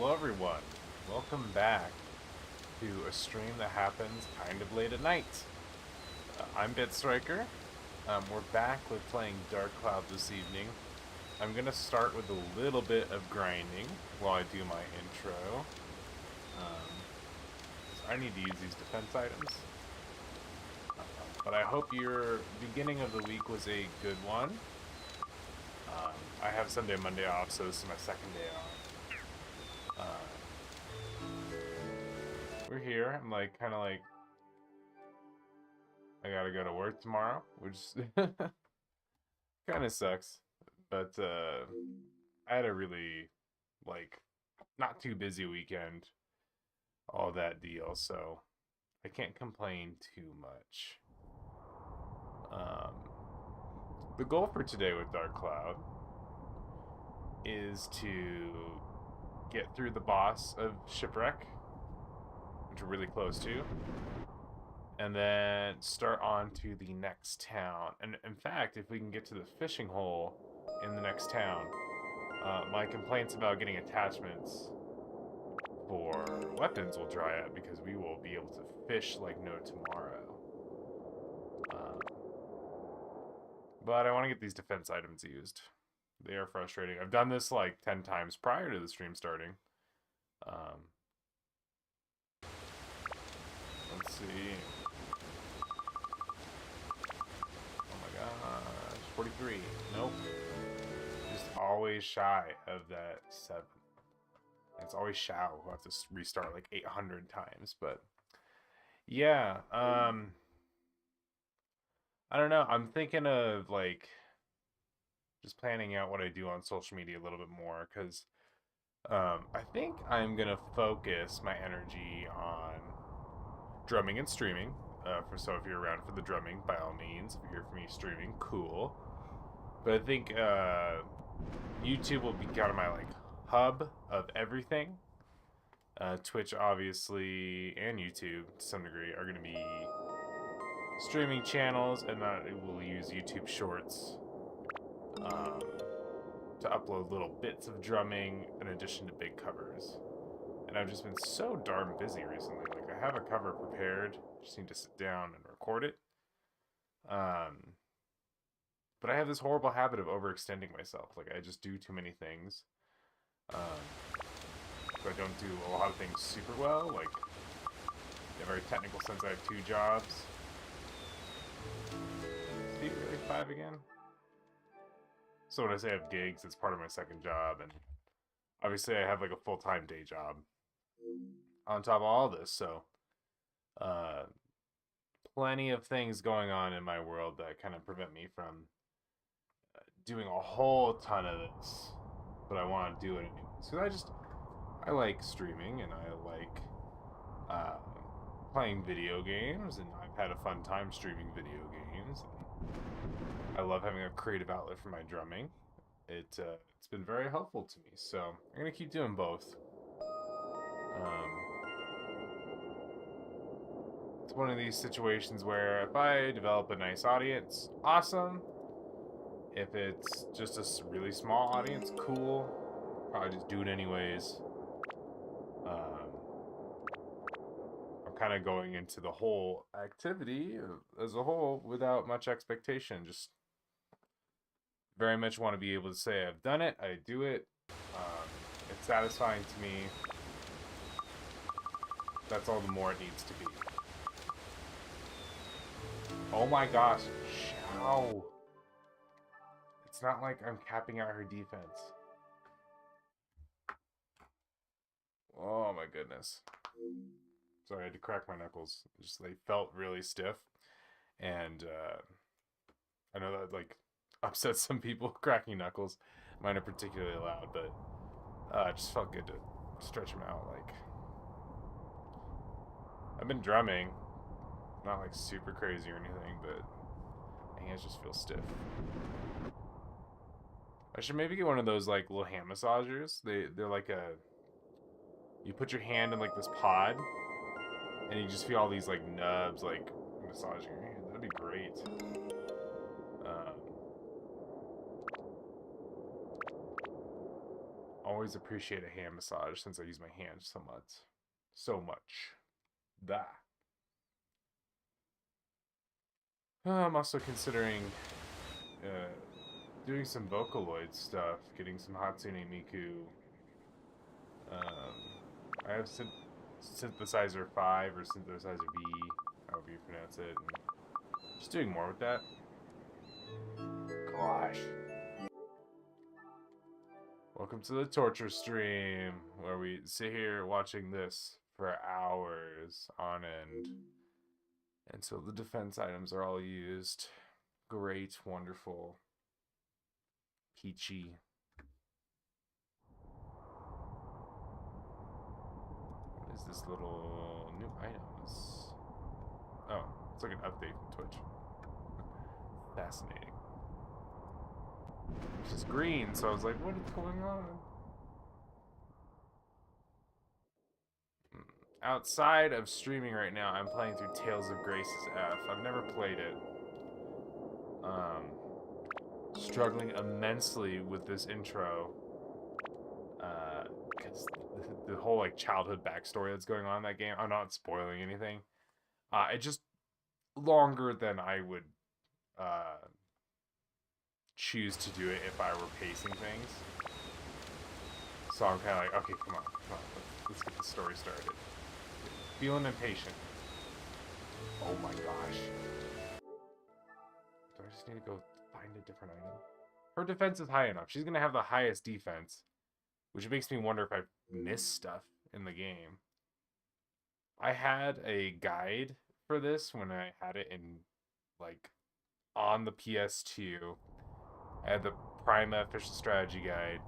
Hello everyone, welcome back to a stream that happens kind of late at night. I'm BitStriker. We're back with playing Dark Cloud this evening. I'm gonna start with a little bit of grinding while I do my intro. I need to use these defense items. But I hope your beginning of the week was a good one. I have Sunday and Monday off, so this is my second day off. We're here. I'm like, kind of like, I gotta go to work tomorrow, which kind of sucks. But I had a really, like, not too busy weekend, all that deal, so I can't complain too much. The goal for today with Dark Cloud is to get through the boss of Shipwreck, which we're really close to, and then start on to the next town. And in fact, if we can get to the fishing hole in the next town, my complaints about getting attachments for weapons will dry up because we will be able to fish like no tomorrow. But I want to get these defense items used. They are frustrating. I've done this like 10 times prior to the stream starting. Let's see. Oh my gosh. 43. Nope. Just always shy of that 7. It's always Shao. We'll have to restart like 800 times. But yeah. I don't know. I'm thinking of like just planning out what I do on social media a little bit more, because I think I'm gonna focus my energy on drumming and streaming. So if you're around for the drumming, by all means. If you're here for me streaming, cool. But I think YouTube will be kind of my like hub of everything. Twitch, obviously, and YouTube to some degree are going to be streaming channels, and we'll use YouTube Shorts to upload little bits of drumming in addition to big covers. And I've just been so darn busy recently. Like, I have a cover prepared, just need to sit down and record it. But I have this horrible habit of overextending myself. Like, I just do too many things. So I don't do a lot of things super well. Like, in a very technical sense, I have 2 jobs. See, really 5 again? So when I say I have gigs, it's part of my second job, and obviously I have like a full-time day job on top of all this, so plenty of things going on in my world that kind of prevent me from doing a whole ton of this, but I want to do it anyways. Because I like streaming, and I like playing video games, and I've had a fun time streaming video games. I love having a creative outlet for my drumming. It's been very helpful to me, so I'm gonna keep doing both. It's one of these situations where if I develop a nice audience, awesome. If it's just a really small audience, cool. Probably just do it anyways. I'm kind of going into the whole activity as a whole without much expectation. Just very much want to be able to say I've done it, I do it. It's satisfying to me. That's all the more it needs to be. Oh my gosh, Shao. It's not like I'm capping out her defense. Oh my goodness. Sorry, I had to crack my knuckles. Just they felt really stiff, and I know that like upsets some people. Cracking knuckles, mine are particularly loud, but it just felt good to stretch them out. Like, I've been drumming, not like super crazy or anything, but my hands just feel stiff. I should maybe get one of those like little hand massagers. They're like you put your hand in like this pod, and you just feel all these like nubs like massaging your hand. That'd be great. always appreciate a hand massage since I use my hands so much. So much. That. I'm also considering doing some Vocaloid stuff, getting some Hatsune Miku. I have Synthesizer 5 or Synthesizer V, however you pronounce it, and just doing more with that. Gosh. Welcome to the torture stream, where we sit here watching this for hours on end until the defense items are all used. Great, wonderful, peachy. What is this little new items? Oh, it's like an update from Twitch. Fascinating. It's just green, so I was like, what is going on? Outside of streaming right now, I'm playing through Tales of Grace's F. I've never played it. Struggling immensely with this intro. Because the whole like childhood backstory that's going on in that game, I'm not spoiling anything. It's just longer than I would choose to do it if I were pacing things. So I'm kind of like, okay, come on. Let's get the story started. Feeling impatient. Oh my gosh. Do I just need to go find a different item? Her defense is high enough. She's going to have the highest defense, which makes me wonder if I've missed stuff in the game. I had a guide for this when I had it in, like, on the PS2. I had the Prima official strategy guide,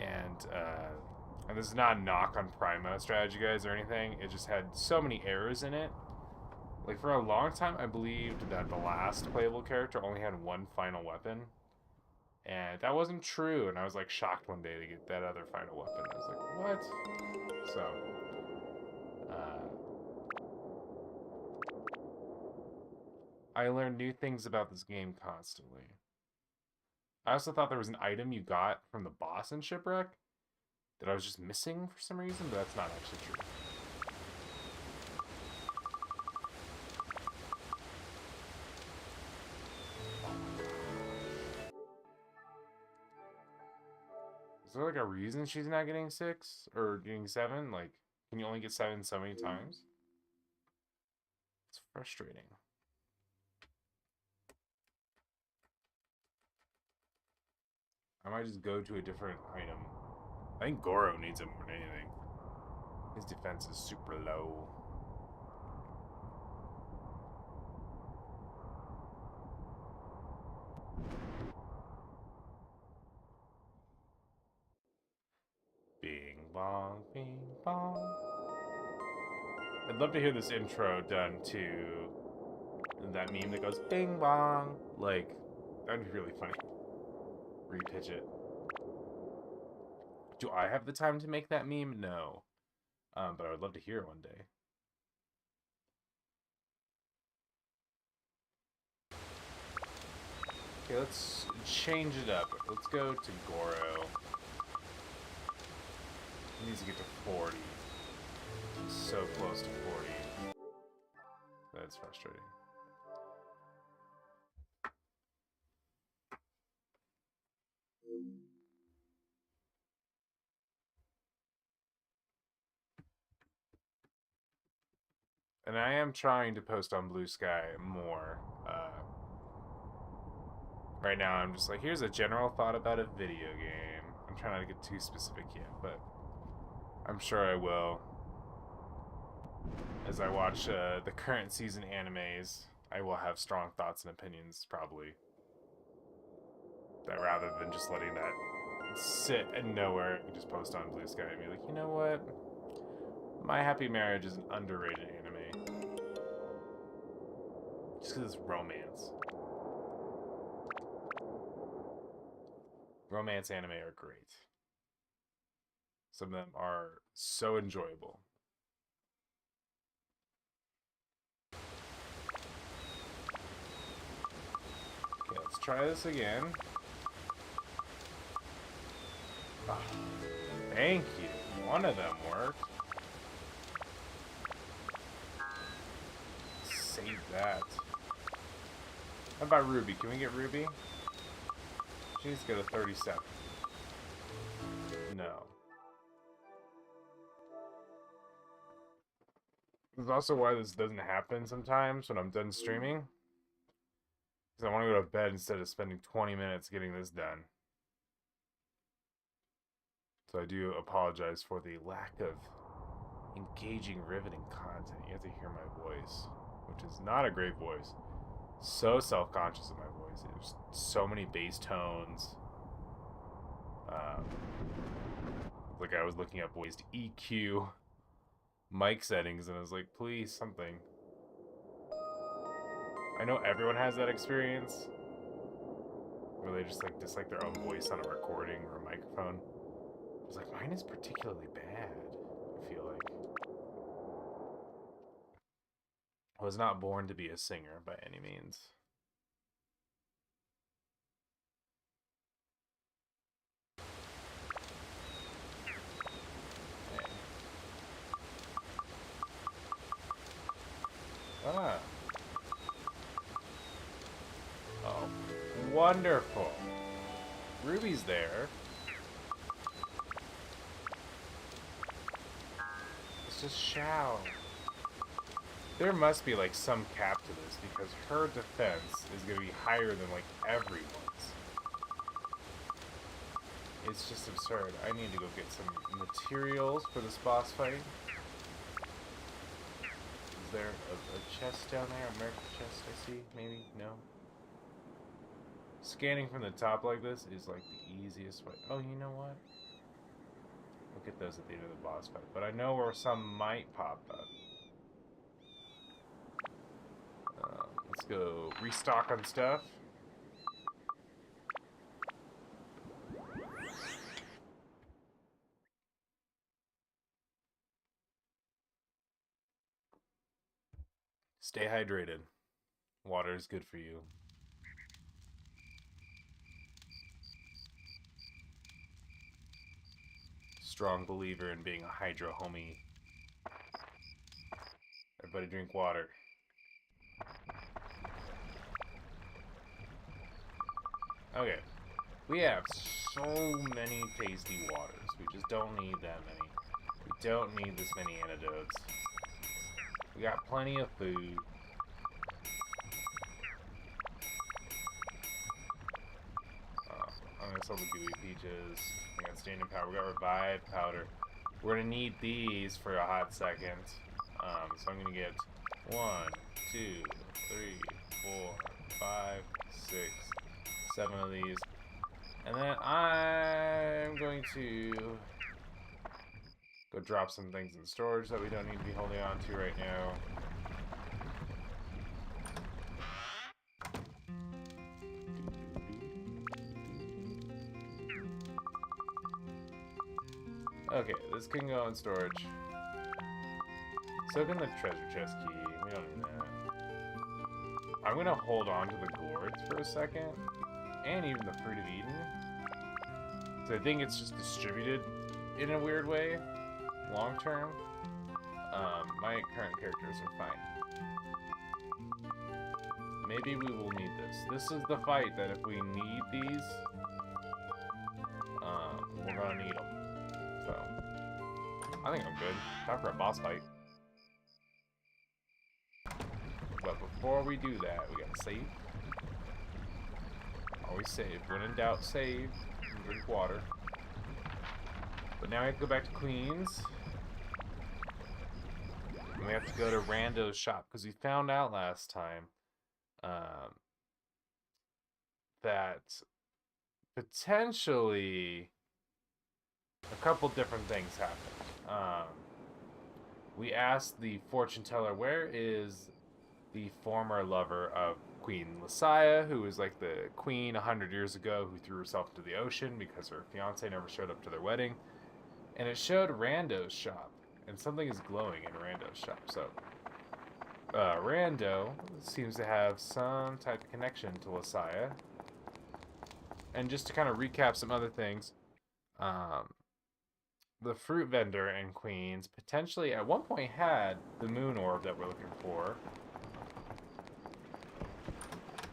and this is not a knock on Prima strategy guides or anything. It just had so many errors in it. Like, for a long time, I believed that the last playable character only had one final weapon. And that wasn't true, and I was, like, shocked one day to get that other final weapon. I was like, what? So, I learned new things about this game constantly. I also thought there was an item you got from the boss in Shipwreck that I was just missing for some reason, but that's not actually true. Is there like a reason she's not getting 6 or getting 7? Like, can you only get 7 so many times? It's frustrating. I might just go to a different item. I think Goro needs it more than anything. His defense is super low. Bing bong, bing bong. I'd love to hear this intro done to that meme that goes bing bong. Like, that'd be really funny. Repitch it. Do I have the time to make that meme? No. But I would love to hear it one day. Okay, let's change it up. Let's go to Goro. He needs to get to 40. He's so close to 40. That's frustrating. And I am trying to post on Blue Sky more. Right now, I'm just like, here's a general thought about a video game. I'm trying not to get too specific yet, but I'm sure I will. As I watch the current season animes, I will have strong thoughts and opinions, probably. That rather than just letting that sit and nowhere, I can just post on Blue Sky and be like, you know what? My Happy Marriage is an underrated anime. Just because it's romance. Romance anime are great. Some of them are so enjoyable. Okay, let's try this again. Ah. Thank you. One of them worked. Save that. How about Ruby? Can we get Ruby? She needs to go to 37. No. That's also why this doesn't happen sometimes when I'm done streaming. Because I want to go to bed instead of spending 20 minutes getting this done. So I do apologize for the lack of engaging, riveting content. You have to hear my voice, which is not a great voice. So self-conscious of my voice. There's so many bass tones. Like I was looking up ways to EQ mic settings, and I was like, please, something. I know everyone has that experience where they just like dislike their own voice on a recording or a microphone. It's like, mine is particularly bad, I feel like. I was not born to be a singer by any means. Ah. Oh, wonderful. Ruby's there. It's just Shao. There must be like some cap to this because her defense is going to be higher than like everyone's. It's just absurd. I need to go get some materials for this boss fight. Is there a chest down there? A miracle chest I see? Maybe? No? Scanning from the top like this is like the easiest way. Oh, you know what? We'll get those at the end of the boss fight. But I know where some might pop up. Let's go restock on stuff. Stay hydrated. Water is good for you. Strong believer in being a hydro homie. Everybody drink water. Okay. We have so many tasty waters. We just don't need that many. We don't need this many antidotes. We got plenty of food. I'm gonna sell the gooey peaches. We got standing power. We got revived powder. We're gonna need these for a hot second. So I'm gonna get 1, 2, 3, 4, 5, 6, 7 of these. And then I'm going to go drop some things in storage that we don't need to be holding on to right now. Okay, this can go in storage. So can the treasure chest key. We don't need that. I'm gonna hold on to the gourds for a second, and even the fruit of Eden. So I think it's just distributed in a weird way, long term. My current characters are fine. Maybe we will need this. This is the fight that if we need these, we're gonna need them. So, I think I'm good. Time for a boss fight. But before we do that, we gotta save. Always save. When in doubt, save. And drink water. But now we have to go back to Queens. And we have to go to Rando's shop. Because we found out last time that potentially a couple different things happened. We asked the fortune teller, where is the former lover of Queen Lysia, who was like the queen 100 years ago, who threw herself into the ocean because her fiance never showed up to their wedding. And it showed Rando's shop, and something is glowing in Rando's shop. So, Rando seems to have some type of connection to Lysia. And just to kind of recap some other things, the fruit vendor in Queens potentially at one point had the moon orb that we're looking for.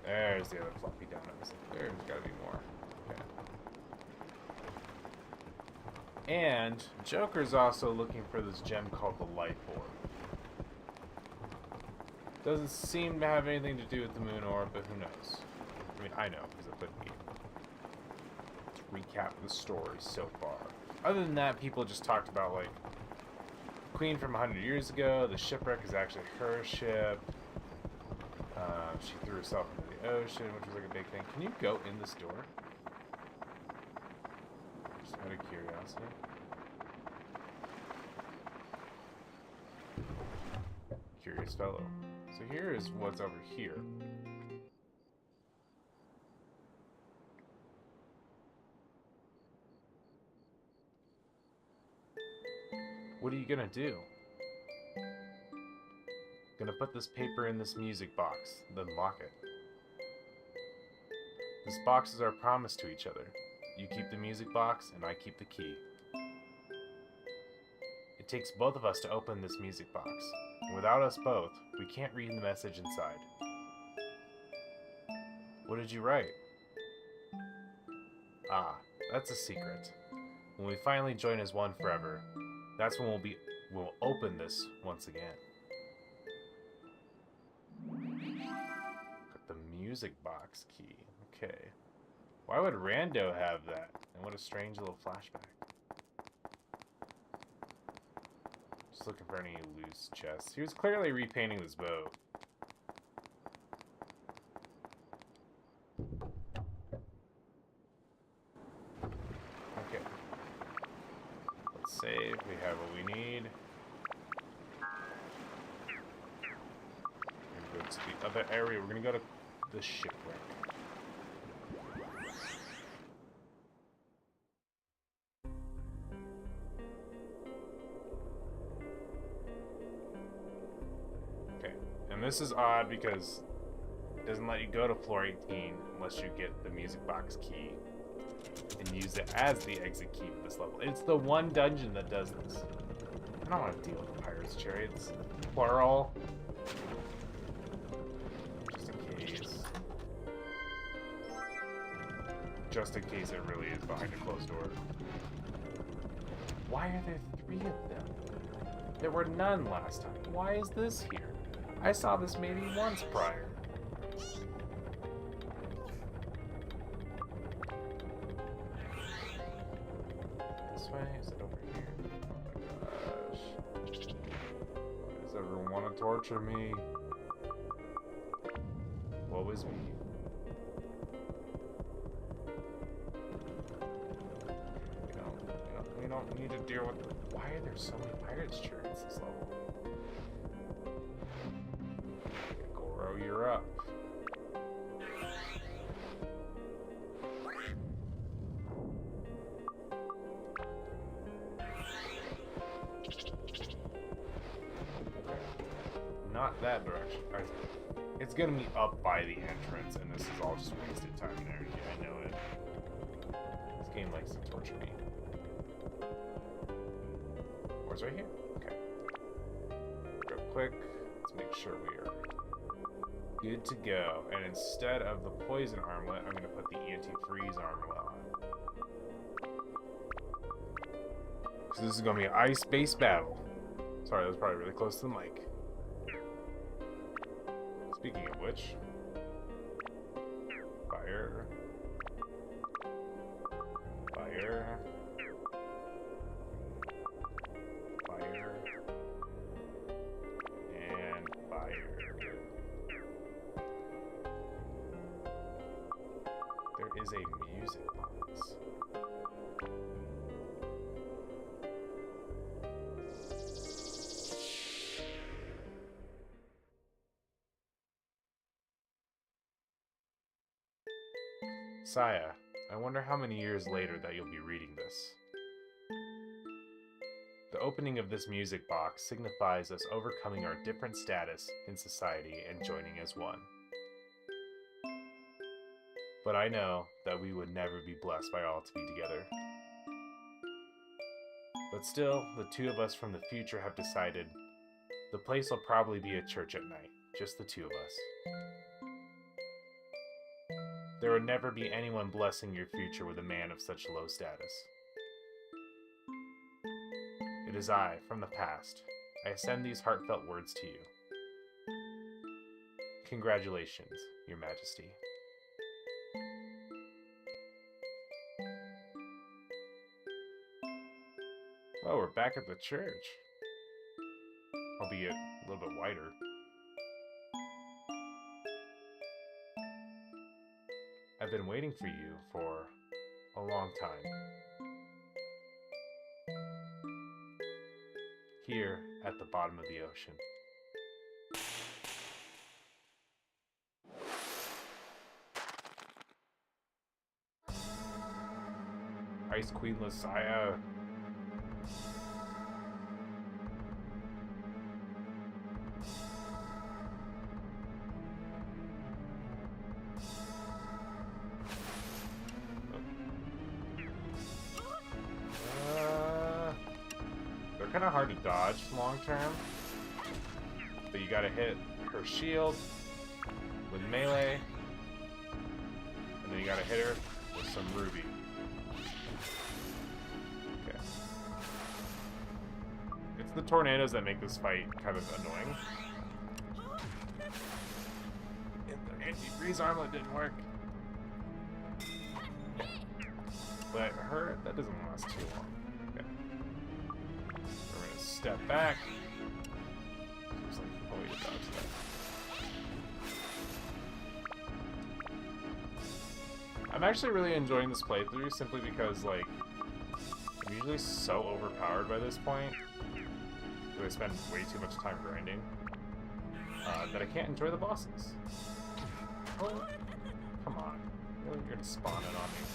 There's the other floppy donuts. There's gotta be more. Okay. And Joker's also looking for this gem called the Life Orb. Doesn't seem to have anything to do with the moon orb, but who knows? I mean, I know, because I played the game. Let's recap the story so far. Other than that, people just talked about, like, Queen from 100 years ago. The shipwreck is actually her ship. She threw herself into the ocean, which was like a big thing. Can you go in this door? Just out of curiosity. Curious fellow. So here is what's over here. What are you gonna do? Gonna put this paper in this music box, then lock it. This box is our promise to each other. You keep the music box, and I keep the key. It takes both of us to open this music box. And without us both, we can't read the message inside. What did you write? Ah, that's a secret. When we finally join as one forever, that's when we'll open this once again. Got the music box key. Okay. Why would Rando have that? And what a strange little flashback. Just looking for any loose chests. He was clearly repainting this boat. Okay. Let's save. We have what we need. We're going to go to the other area. We're going to go to the shipwreck. And this is odd because it doesn't let you go to floor 18 unless you get the music box key and use it as the exit key for this level. It's the one dungeon that does this. I don't want to deal with the pirates' chariots. Plural. Just in case. Just in case it really is behind a closed door. Why are there 3 of them? There were none last time. Why is this here? I saw this maybe once prior. This way? Is it over here? Oh my gosh. Why does everyone want to torture me? Woe is me. We don't need to deal with... Why are there so many pirates chariots this level? Goro, you're up. Not that direction. It's gonna be up by the entrance, and this is all just wasted time and energy. I know it. This game likes to torture me. Where's right here? Okay. Real quick. Let's make sure we are good to go. And instead of the poison armlet, I'm gonna put the anti-freeze armlet on. So this is gonna be an ice-based battle. Sorry, that was probably really close to the mic. Speaking of which, fire, fire, fire, and fire. There is a music box. Saya, I wonder how many years later that you'll be reading this. The opening of this music box signifies us overcoming our different status in society and joining as one. But I know that we would never be blessed by all to be together. But still, the two of us from the future have decided the place will probably be a church at night, just the two of us. There would never be anyone blessing your future with a man of such low status. It is I, from the past. I send these heartfelt words to you. Congratulations, Your Majesty. Well, we're back at the church. Albeit a little bit wider. I've been waiting for you for a long time. Here at the bottom of the ocean. Ice Queen Messiah. They're kind of hard to dodge long term, but you gotta hit her shield with melee, and then you gotta hit her with some ruby. Okay. It's the tornadoes that make this fight kind of annoying. And the anti-freeze armlet didn't work. But her, that doesn't last too long. Okay. We're gonna step back. Seems like a way to dodge that. I'm actually really enjoying this playthrough simply because, like, I'm usually so overpowered by this point that I spend way too much time grinding that I can't enjoy the bosses. Oh, come on. Really, you're gonna spawn it on me.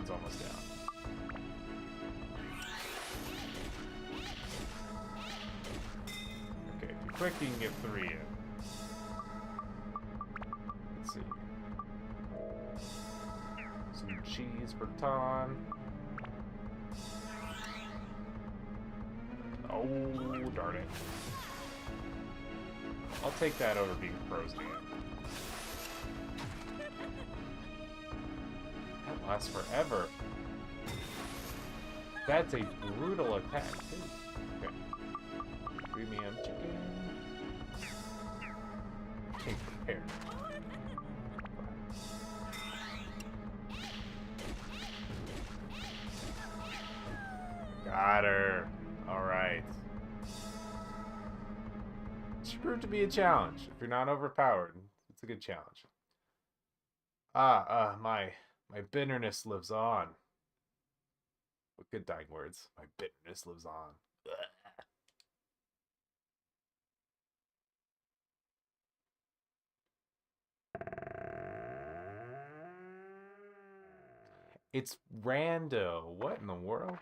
Almost down. Okay, if you're quick, you can get 3 in. Let's see. Some cheese for Ton. Oh, darn it. I'll take that over being frozen again. Lasts forever. That's a brutal attack, too. Okay. Premium chicken. Came prepared. Got her. Alright. Should prove to be a challenge. If you're not overpowered, it's a good challenge. My bitterness lives on. What good dying words. My bitterness lives on. Ugh. It's rando. What in the world?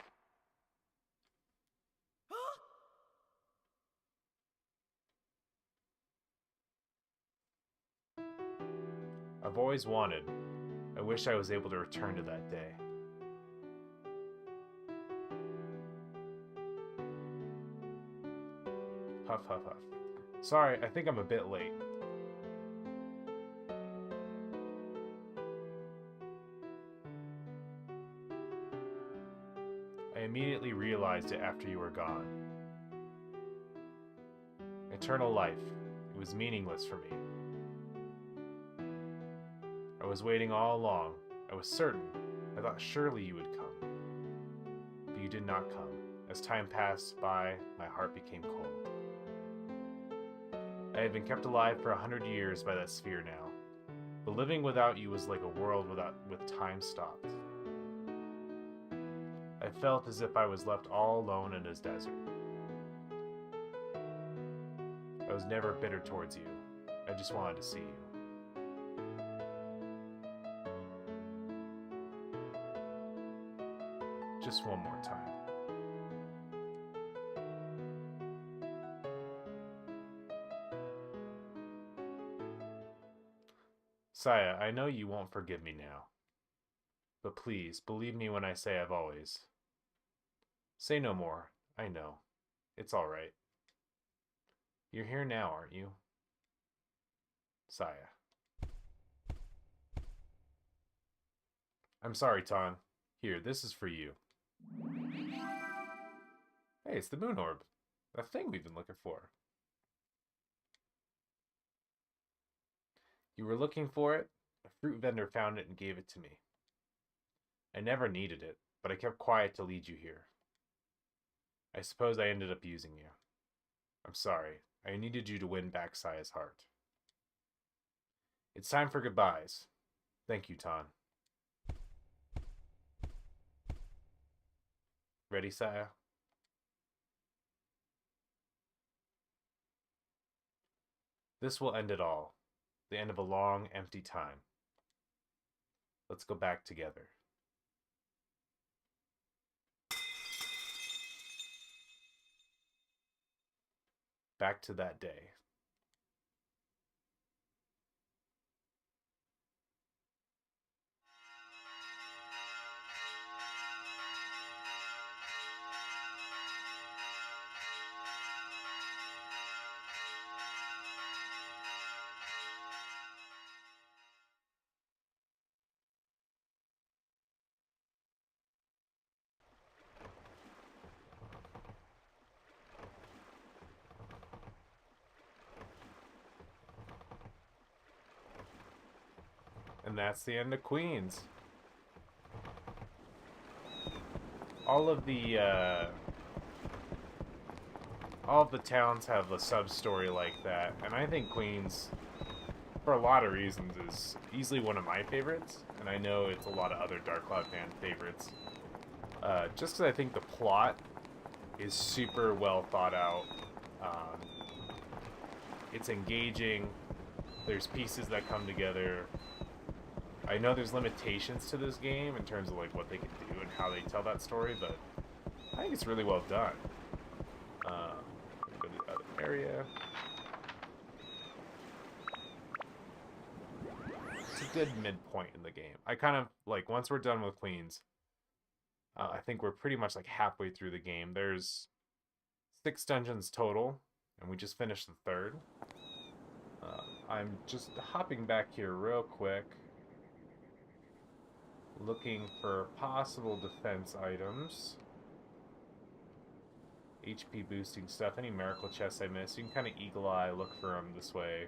I've always wanted. I wish I was able to return to that day. Huff, huff, huff. Sorry, I think I'm a bit late. I immediately realized it after you were gone. Eternal life. It was meaningless for me. I was waiting all along. I was certain. I thought surely you would come. But you did not come. As time passed by, my heart became cold. I had been kept alive for 100 years by that sphere now. But living without you was like a world with time stopped. I felt as if I was left all alone in this desert. I was never bitter towards you. I just wanted to see you. Just one more time. Saya, I know you won't forgive me now. But please, believe me when I say I've always. Say no more. I know. It's all right. You're here now, aren't you? Saya. I'm sorry, Ton. Here, this is for you. Hey, it's the moon orb. That thing we've been looking for. You were looking for it? A fruit vendor found it and gave it to me. I never needed it, but I kept quiet to lead you here. I suppose I ended up using you. I'm sorry. I needed you to win back Saya's heart. It's time for goodbyes. Thank you, Ton. Ready, Saya? This will end it all. The end of a long, empty time. Let's go back together. Back to that day. And that's the end of Queens. All of the towns have a sub-story like that, and I think Queens, for a lot of reasons, is easily one of my favorites, and I know it's a lot of other Dark Cloud fan favorites. Just because I think the plot is super well thought out. It's engaging. There's pieces that come together. I know there's limitations to this game in terms of like what they can do and how they tell that story, but I think it's really well done. Go to the other area. It's a good midpoint in the game. I kind of like once we're done with Queens, I think we're pretty much like halfway through the game. There's 6 dungeons total, and we just finished the 3rd. I'm just hopping back here real quick, looking for possible defense items. HP boosting stuff. Any miracle chests I missed? You can kind of eagle eye look for them this way.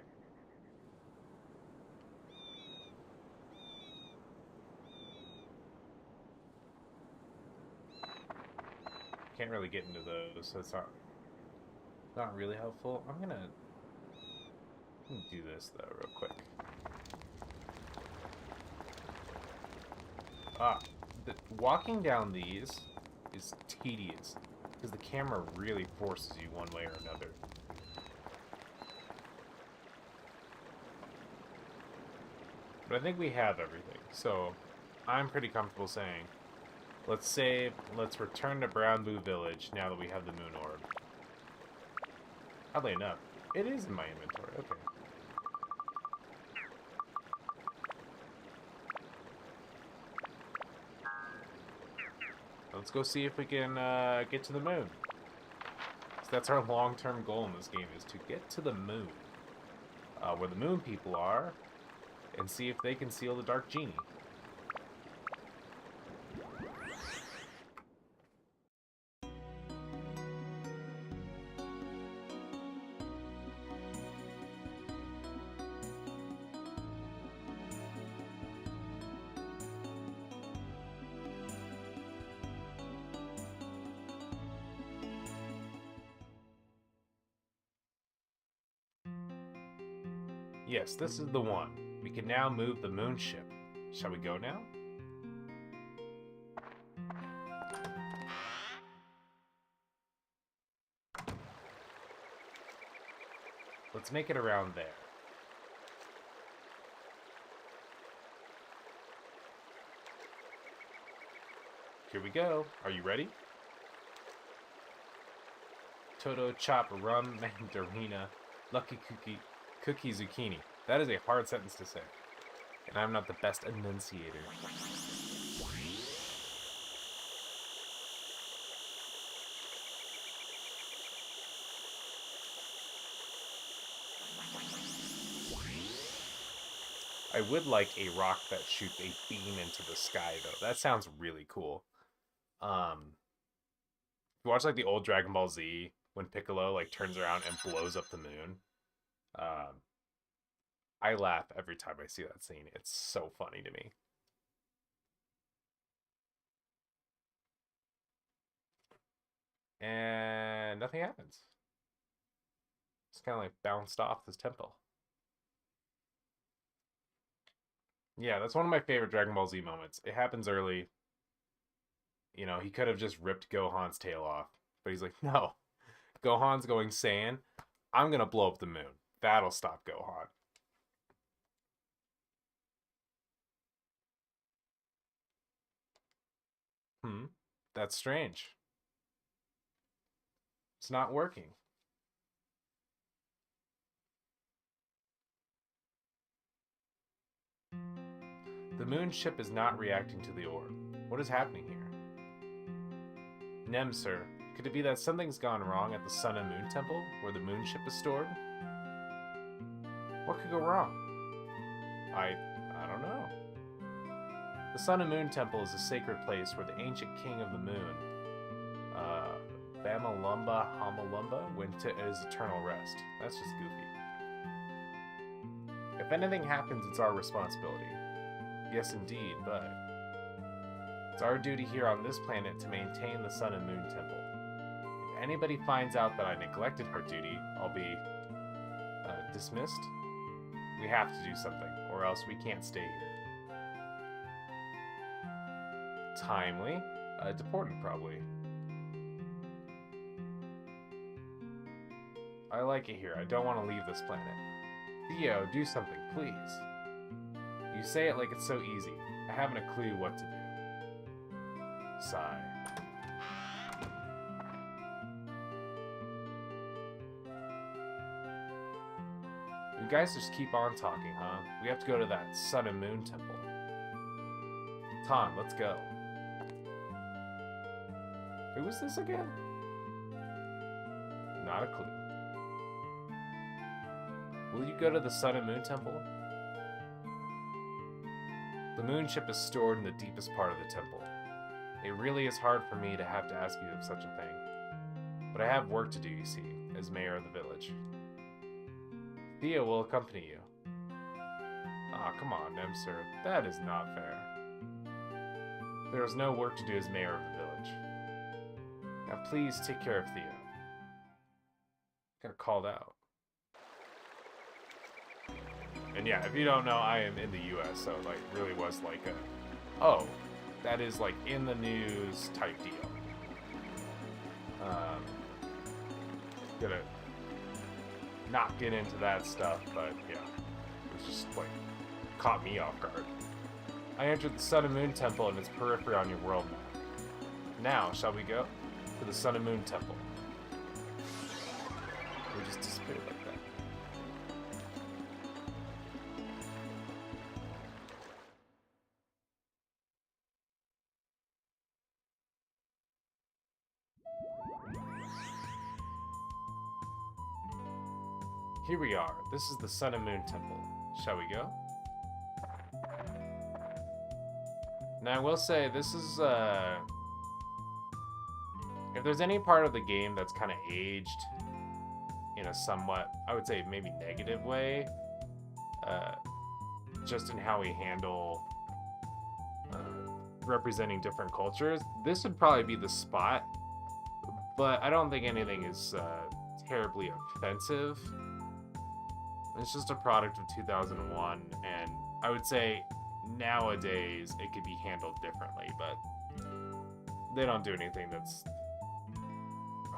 Can't really get into those, so it's not really helpful. I'm gonna do this though real quick. Walking down these is tedious because the camera really forces you one way or another. But I think we have everything, so I'm pretty comfortable saying, let's save, let's return to Brown Boo Village now that we have the moon orb. Oddly enough, it is in my inventory, okay. Let's go see if we can get to the moon. So that's our long-term goal in this game, is to get to the moon. Where the moon people are, and see if they can seal the Dark Genie. Yes, this is the one. We can now move the moon ship. Shall we go now? Let's make it around there. Here we go. Are you ready? Toto chop rum mandarina lucky cookie zucchini. That is a hard sentence to say. And I'm not the best enunciator. I would like a rock that shoots a beam into the sky, though. That sounds really cool. You watch like the old Dragon Ball Z when Piccolo like turns around and blows up the moon. I laugh every time I see that scene. It's so funny to me. And nothing happens. It's kind of like bounced off this temple. Yeah, that's one of my favorite Dragon Ball Z moments. It happens early. You know, he could have just ripped Gohan's tail off. But he's like, no. Gohan's going Saiyan. I'm going to blow up the moon. That'll stop Gohan. That's strange. It's not working. The moon ship is not reacting to the orb. What is happening here? Nem, sir, could it be that something's gone wrong at the Sun and Moon Temple, where the moon ship is stored? What could go wrong? I don't know. The Sun and Moon Temple is a sacred place where the ancient king of the moon, Bamalumba Hamalumba, went to his eternal rest. That's just goofy. If anything happens, it's our responsibility. Yes, indeed, but it's our duty here on this planet to maintain the Sun and Moon Temple. If anybody finds out that I neglected our duty, I'll be dismissed. We have to do something, or else we can't stay here. Timely. Deported, probably. I like it here. I don't want to leave this planet. Theo, do something, please. You say it like it's so easy. I haven't a clue what to do. Sigh. You guys just keep on talking, huh? We have to go to that Sun and Moon Temple. Ton, let's go. Who was this again? Not a clue. Will you go to the Sun and Moon Temple? The moon ship is stored in the deepest part of the temple. It really is hard for me to have to ask you of such a thing. But I have work to do, you see, as mayor of the village. Theo will accompany you. Aw, come on, Nemsir. That is not fair. There is no work to do as mayor of the village. Now please take care of Theo. Got called out. And yeah, if you don't know, I am in the US, so like really was like a, oh, that is like in the news type deal. Gonna not get into that stuff, but yeah, it was just like caught me off guard. I entered the Sun and Moon Temple and its periphery on your world map. Now, shall we go to the Sun and Moon Temple? We just disappeared like that. Here we are. This is the Sun and Moon Temple. Shall we go? Now, I will say, this is, if there's any part of the game that's kind of aged in a somewhat, I would say, maybe negative way, just in how we handle representing different cultures, this would probably be the spot, but I don't think anything is terribly offensive. It's just a product of 2001, and I would say nowadays it could be handled differently, but they don't do anything that's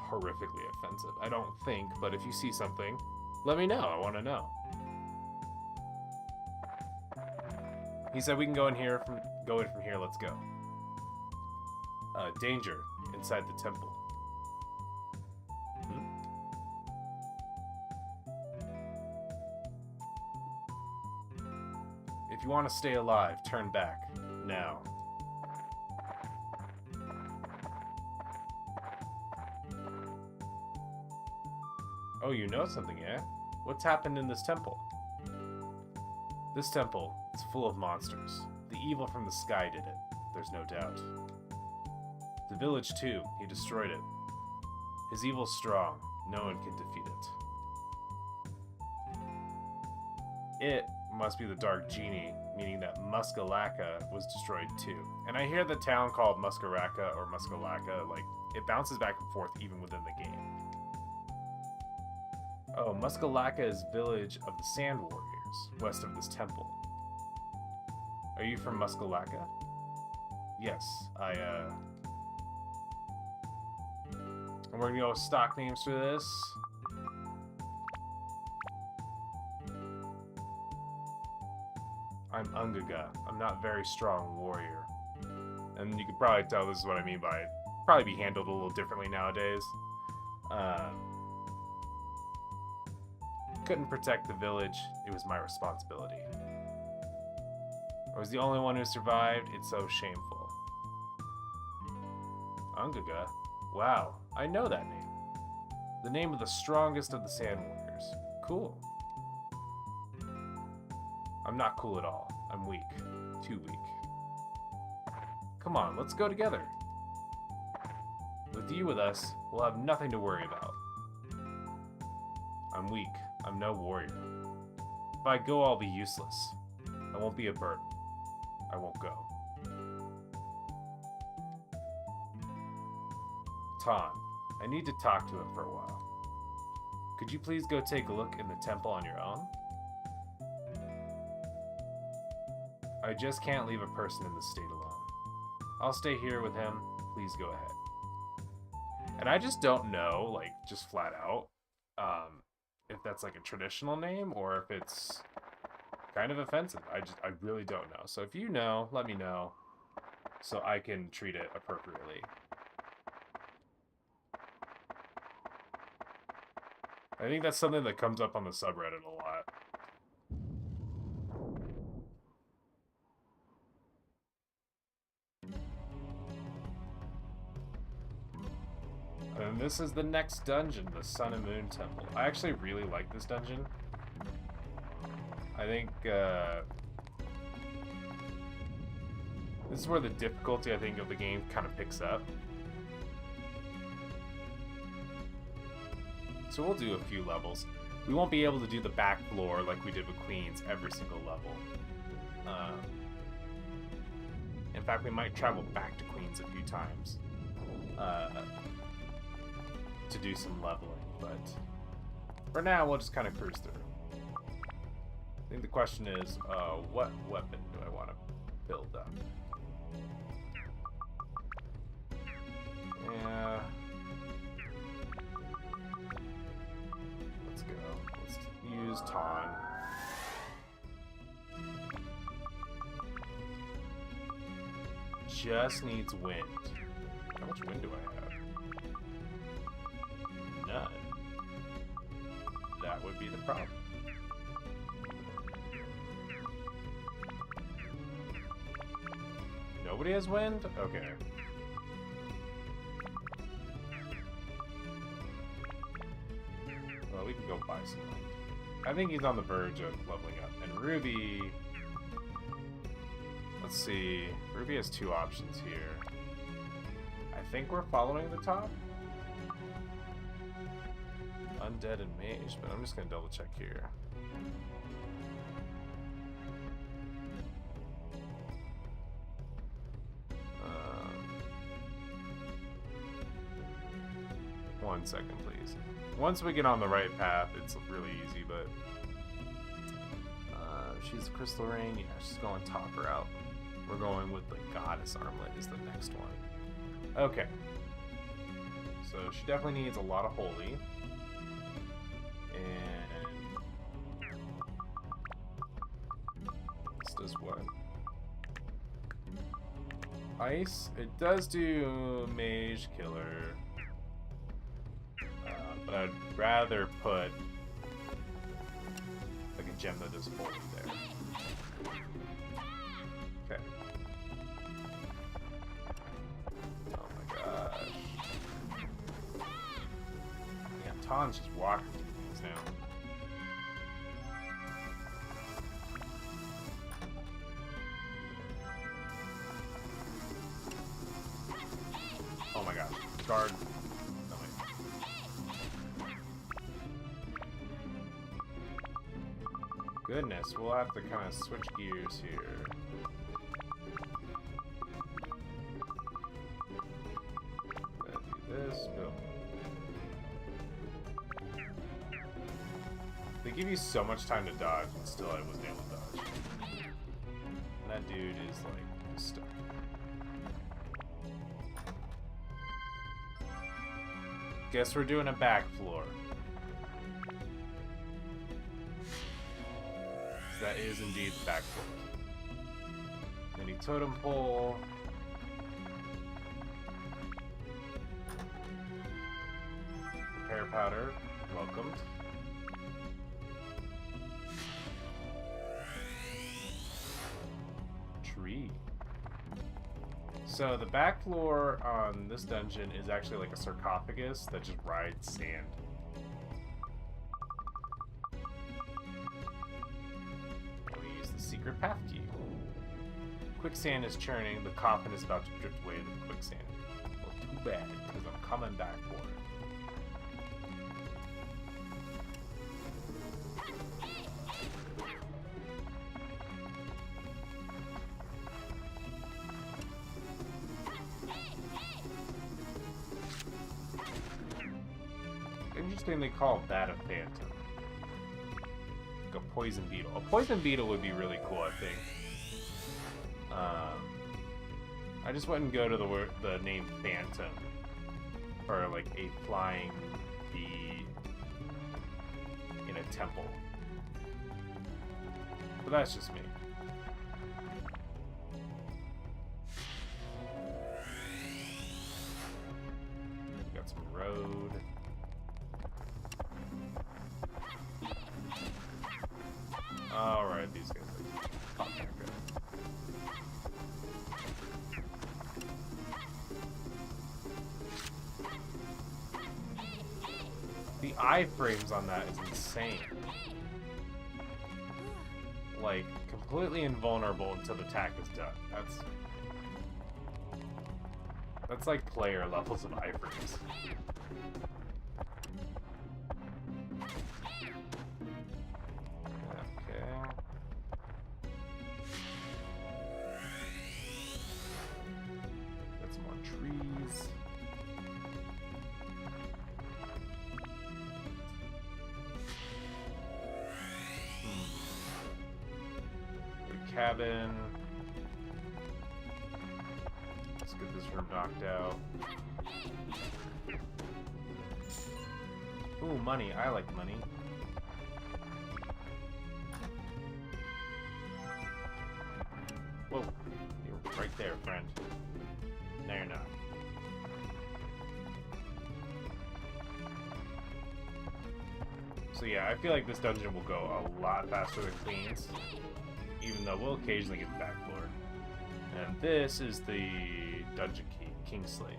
horrifically offensive, I don't think. But if you see something, let me know. I want to know. He said we can go in from here. Let's go. Danger inside the temple. Hmm? If you want to stay alive, turn back. Now. Oh, you know something, eh? What's happened in this temple? This temple is full of monsters. The evil from the sky did it, there's no doubt. The village, too, he destroyed it. His evil's strong, no one can defeat it. It must be the Dark Genie, meaning that Muska was destroyed too. And I hear the town called Muska or Muska, like, it bounces back and forth even within the game. Oh, Muska is village of the Sand Warriors, west of this temple. Are you from Muska? Yes, and we're gonna go with stock names for this. I'm Ungaga. I'm not a very strong warrior. And you can probably tell this is what I mean by it. Probably be handled a little differently nowadays. Couldn't protect the village. It was my responsibility. I was the only one who survived. It's so shameful. Ungaga? Wow, I know that name. The name of the strongest of the Sand Warriors. Cool. I'm not cool at all. I'm weak. Too weak. Come on, let's go together. With you with us, we'll have nothing to worry about. I'm weak. I'm no warrior. If I go, I'll be useless. I won't be a burden. I won't go. Ton, I need to talk to him for a while. Could you please go take a look in the temple on your own? I just can't leave a person in this state alone. I'll stay here with him. Please go ahead. And I just don't know, like, just flat out, if that's like a traditional name or if it's kind of offensive. I really don't know. So if you know, let me know so I can treat it appropriately. I think that's something that comes up on the subreddit a lot. And this is the next dungeon, the Sun and Moon Temple. I actually really like this dungeon. I think this is where the difficulty, I think, of the game kind of picks up. So we'll do a few levels. We won't be able to do the back floor like we did with Queens every single level. In fact, we might travel back to Queens a few times to do some leveling, but for now, we'll just kind of cruise through. I think the question is, what weapon do I want to build up? Yeah. Let's go. Let's use Ton. Just needs wind. How much wind do I have? None. That would be the problem. Nobody has wind? Okay. Well, we can go buy some wind. I think he's on the verge of leveling up. And Ruby... Let's see. Ruby has two options here. I think we're following the top. Undead and Mage, but I'm just gonna double check here. One second, please. Once we get on the right path, it's really easy, but she's a Crystal Rain. Yeah, she's going top route. We're going with the Goddess Armlet is the next one. Okay. So she definitely needs a lot of Holy. And this does what? Ice, it does do Mage Killer. But I'd rather put like a gem that does Holy there. Okay. Oh my gosh. Yeah, Ton's just walking through things now. Oh my gosh. Guard. No, wait. Goodness, we'll have to kind of switch gears here. Do this, go. They give you so much time to dodge, and still I wasn't able to dodge. And that dude is like stuck. Guess we're doing a back floor. That is indeed the back floor. Mini totem pole. Repair powder, welcomed. Tree. So the back floor on this dungeon is actually like a sarcophagus that just rides sand. We use the secret path key. Quicksand is churning. The coffin is about to drift away into the quicksand. Well, too bad, because I'm coming back for it. Interesting they call that a phantom. Like a poison beetle. A poison beetle would be really cool, I think. I just wouldn't go to the name phantom for like a flying bee in a temple. But that's just me. Got some road. Alright, these guys are fucking good. The iframes on that is insane. Like, completely invulnerable until the attack is done. That's like player levels of iframes. Cabin. Let's get this room knocked out. Ooh, money. I like money. Whoa. You're right there, friend. No, you're not. So yeah, I feel like this dungeon will go a lot faster than Queen's. Even though we'll occasionally get the back floor. And this is the dungeon key, Kingsley.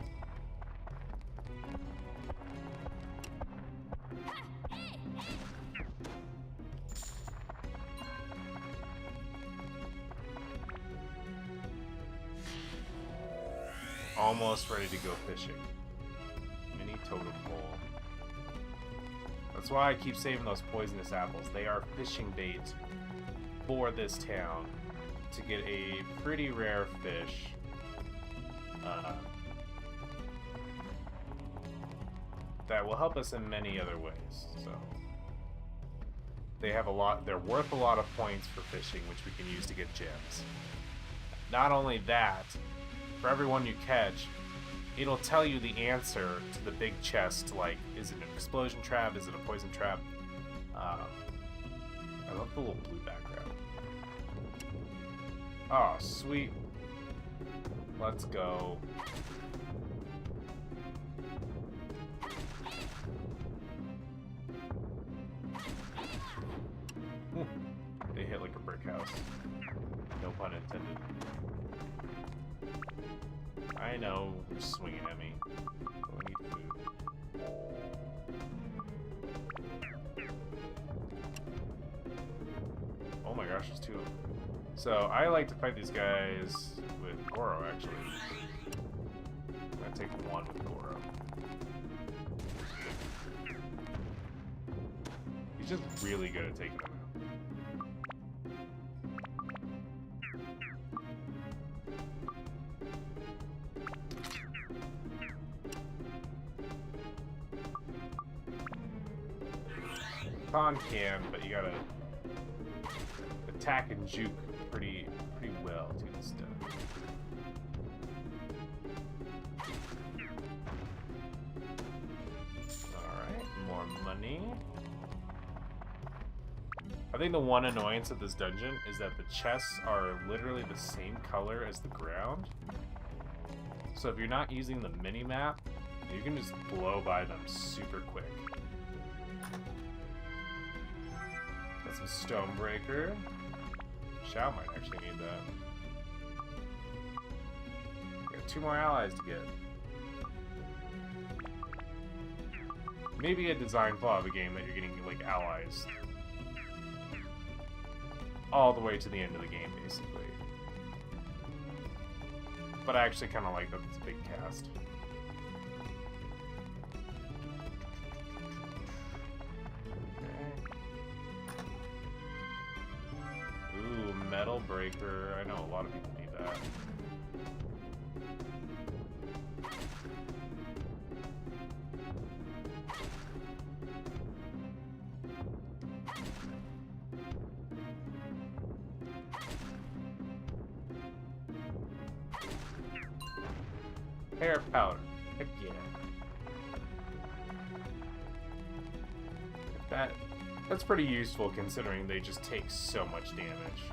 Almost ready to go fishing. Mini totem pole. That's why I keep saving those poisonous apples. They are fishing bait for this town to get a pretty rare fish. That will help us in many other ways. So they have a lot. They're worth a lot of points for fishing, which we can use to get gems. Not only that, for every one you catch, it'll tell you the answer to the big chest. Like, is it an explosion trap? Is it a poison trap? I love the little blue background. Oh, sweet. Let's go. They hit like a brick house. No pun intended. I know, you're swinging at me. Oh, I need food. Oh my gosh, there's two of them. So, I like to fight these guys with Goro, actually. I'm gonna take one with Goro. He's just really good at taking them out. Con can, but you gotta attack and juke pretty well to this stuff. Alright, more money. I think the one annoyance of this dungeon is that the chests are literally the same color as the ground. So if you're not using the mini-map, you can just blow by them super quick. Got some Stonebreaker. Shao might actually need that. Got 2 more allies to get. Maybe a design flaw of a game that you're getting like allies all the way to the end of the game, basically. But I actually kind of like that it's a big cast. Metal Breaker. I know a lot of people need that. Hair powder. Heck yeah. That's pretty useful considering they just take so much damage.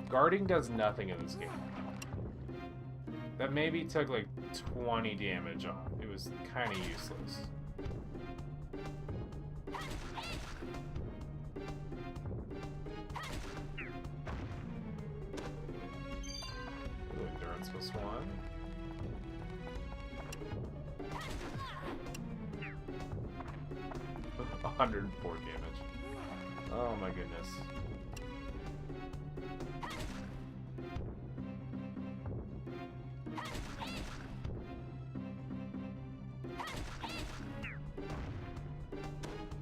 Guarding does nothing in this game. That maybe took like 20 damage off. It was kind of useless. Ooh, endurance +1. $104 damage. Oh my goodness.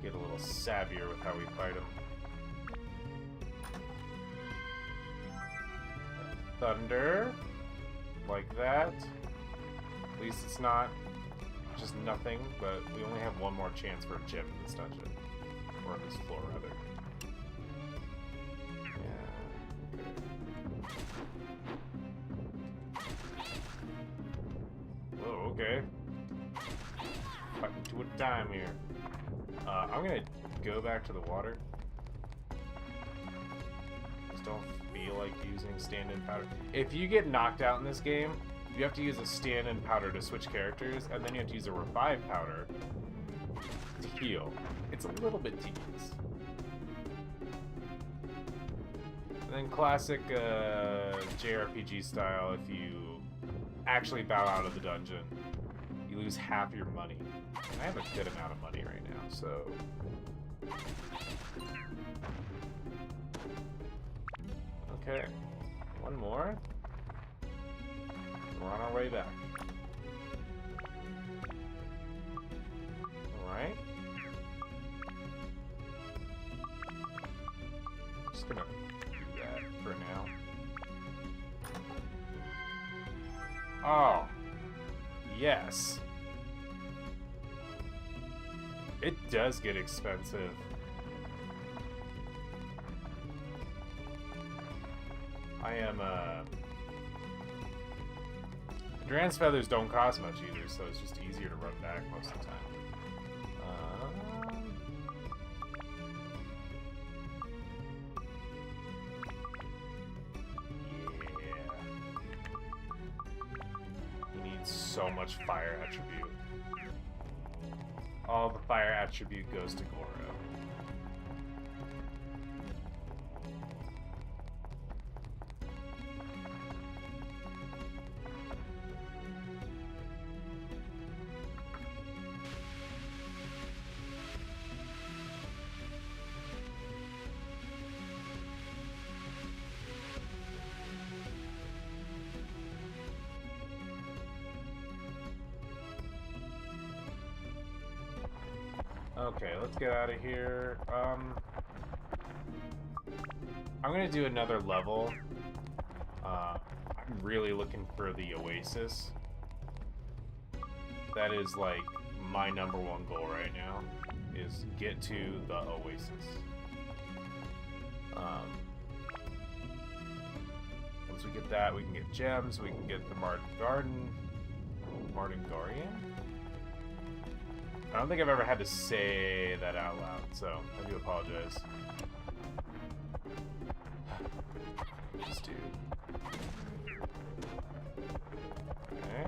Get a little savvier with how we fight him. Thunder. Like that. At least it's not just nothing, but we only have one more chance for a gem in this dungeon. Or on this floor, rather. Yeah. Okay. Whoa, okay. Fighting to a dime here. I'm gonna go back to the water. Just don't feel like using stand-in powder. If you get knocked out in this game, you have to use a stand-in powder to switch characters, and then you have to use a revive powder to heal. It's a little bit tedious. And then classic JRPG style, if you actually bow out of the dungeon, you lose half your money. And I have a good amount of money right now, so... Okay, one more. We're on our way back. Alright. Just gonna do that for now. Oh. Yes. It does get expensive. I am, Duran's feathers don't cost much either, so it's just easier to run back most of the time. so much fire attribute. All the fire attribute goes to Goro. Okay, let's get out of here. I'm gonna do another level. I'm really looking for the Oasis. That is like my #1 goal right now, is get to the Oasis. Once we get that, we can get gems, we can get the Martin Guardian? I don't think I've ever had to say that out loud, so I do apologize. This dude. Okay.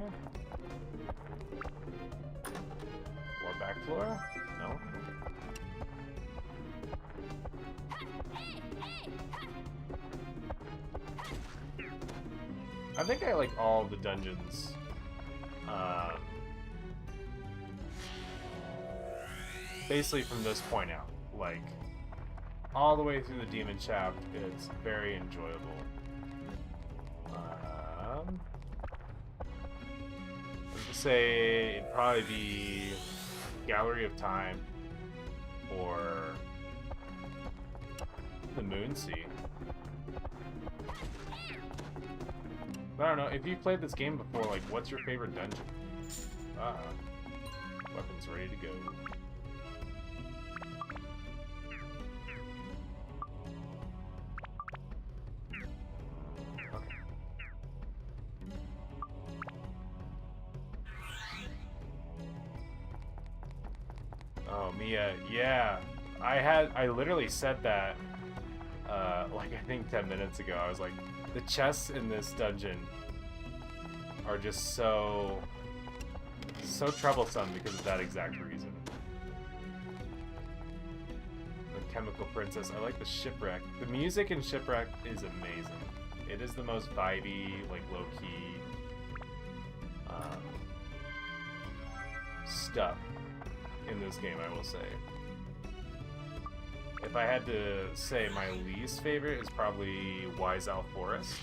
More back floor? No? Okay. I think I like all the dungeons. Basically from this point out, like all the way through the Demon Shaft, it's very enjoyable. Let's say it'd probably be Gallery of Time or the Moonsea. I don't know, if you've played this game before, like, what's your favorite dungeon? Weapons ready to go. Oh, Mia, yeah. I literally said that, like, I think 10 minutes ago. I was like, the chests in this dungeon are just so troublesome because of that exact reason. The Chemical Princess. I like the Shipwreck. The music in Shipwreck is amazing. It is the most vibey, like, low-key stuff in this game, I will say. If I had to say my least favorite is probably Wise Owl Forest.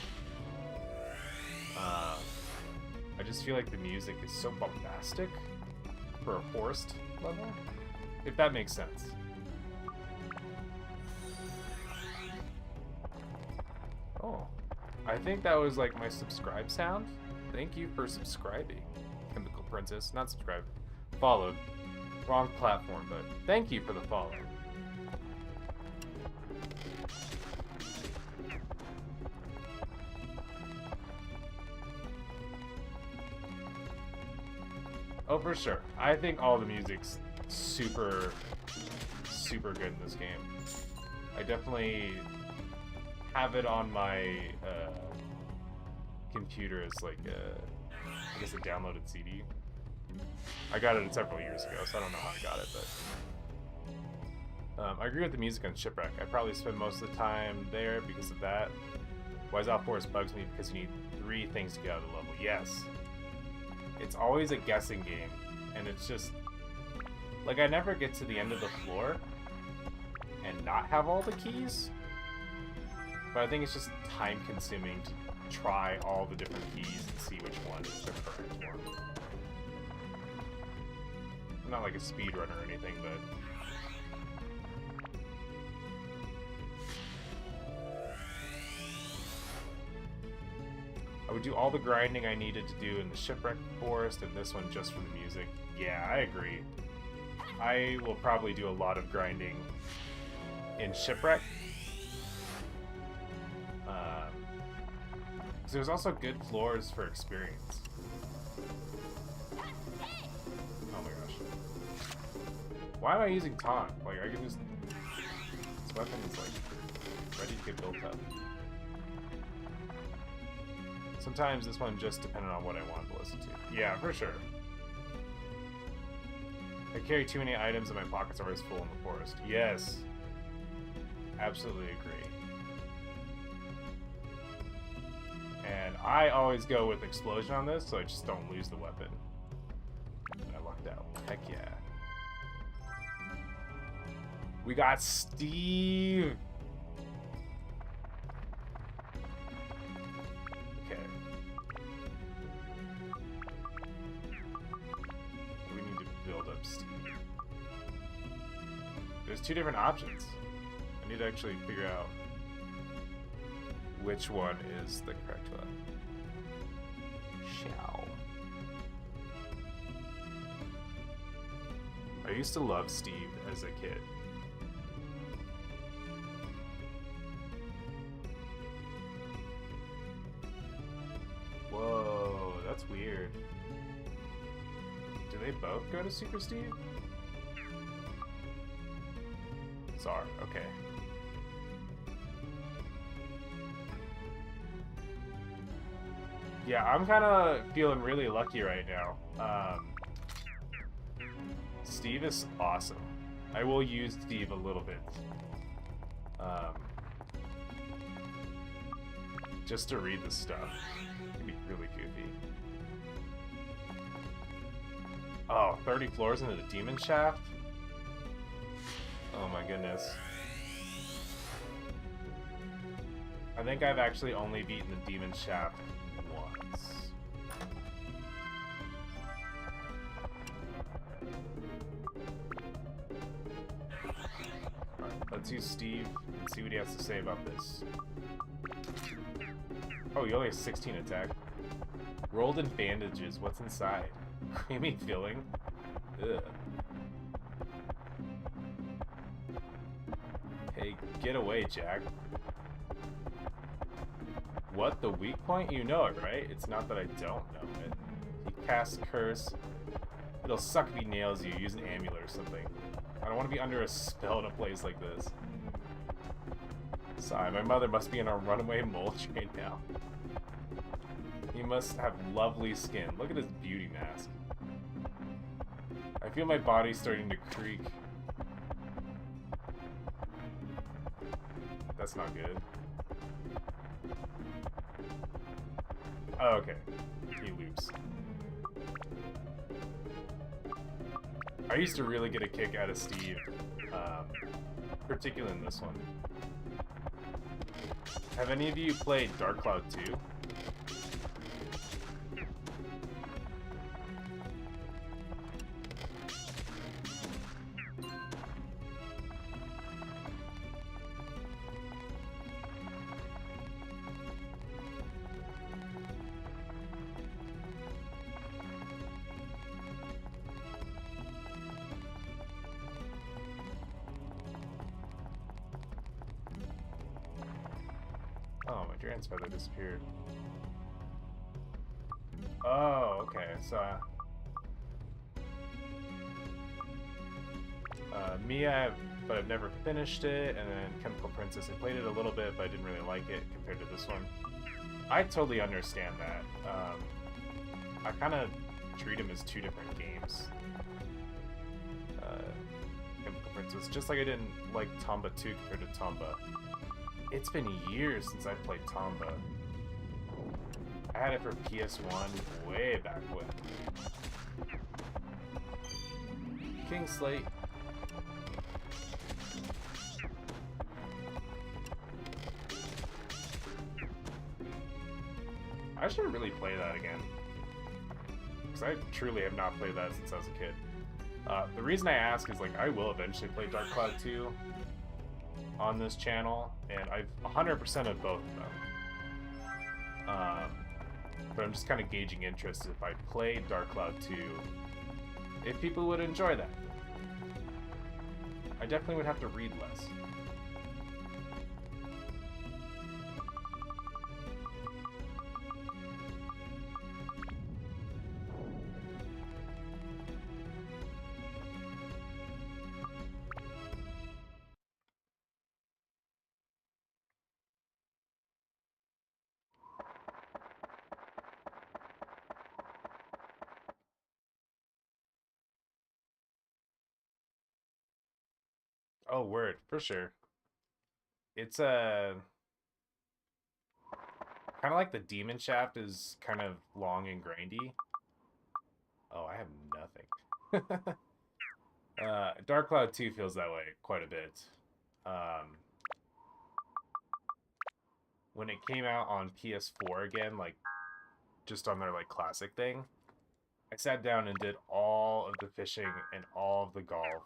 I just feel like the music is so bombastic for a forest level, if that makes sense. Oh, I think that was like my subscribe sound. Thank you for subscribing, Chemical Princess. Not subscribe, followed. Wrong platform, but thank you for the follow. Oh, for sure. I think all the music's super good in this game. I definitely have it on my computer as like I guess a downloaded CD. I got it several years ago, so I don't know how I got it, but I agree with the music on Shipwreck. I probably spend most of the time there because of that. Wise Owl Forest bugs me because you need 3 things to get out of the level. Yes. It's always a guessing game, and it's just like I never get to the end of the floor and not have all the keys. But I think it's just time consuming to try all the different keys and see which one is the correct one. I'm not like a speedrunner or anything, but I would do all the grinding I needed to do in the Shipwreck Forest and this one just for the music. Yeah, I agree. I will probably do a lot of grinding in Shipwreck. There's also good floors for experience. Oh my gosh. Why am I using taunt? Like, I can just... This weapon is, like, ready to get built up. Sometimes this one just depended on what I wanted to listen to. Yeah, for sure. I carry too many items and my pockets are always full in the forest. Yes. Absolutely agree. And I always go with explosion on this, so I just don't lose the weapon. And I lucked out. Heck yeah. We got Steve! Okay. We need to build up Steve. There's two different options. I need to actually figure out which one is the correct one. Shao. I used to love Steve as a kid. Whoa, that's weird. Do they both go to Super Steve? Czar, okay. Yeah, I'm kind of feeling really lucky right now. Steve is awesome. I will use Steve a little bit. Just to read the stuff. It can be really goofy. Oh, 30 floors into the demon shaft? Oh my goodness. I think I've actually only beaten the demon shaft once. Alright, let's use Steve and see what he has to say about this. Oh, you only have 16 attack. Rolled in bandages, what's inside? Creamy filling? Ugh. Hey, get away, Jack. What? The weak point? You know it, right? It's not that I don't know it. He casts Curse. It'll suck if he nails you. Use an amulet or something. I don't want to be under a spell in a place like this. Sigh, my mother must be in a runaway mole train now. He must have lovely skin. Look at his beauty mask. I feel my body starting to creak. That's not good. Oh, okay. He loops. I used to really get a kick out of Steve, particularly in this one. Have any of you played Dark Cloud 2? Oh, my Dragon's feather disappeared. Oh, okay, so... Mia, but I've never finished it, and then Chemical Princess, I played it a little bit, but I didn't really like it compared to this one. I totally understand that. I kind of treat them as two different games. Chemical Princess, just like I didn't like Tomba 2 compared to Tomba. It's been years since I played Tomba. I had it for PS1 way back when. King Slate. I should really play that again. Because I truly have not played that since I was a kid. The reason I ask is, like, I will eventually play Dark Cloud 2 on this channel, and I've 100% of both of them. But I'm just kind of gauging interest if I play Dark Cloud 2, if people would enjoy that. I definitely would have to read less. Oh, word, for sure. It's a kind of like the demon shaft is kind of long and grindy. Oh, I have nothing. Dark Cloud 2 feels that way quite a bit. Um, when it came out on PS4 again, like just on their like classic thing, I sat down and did all of the fishing and all of the golf,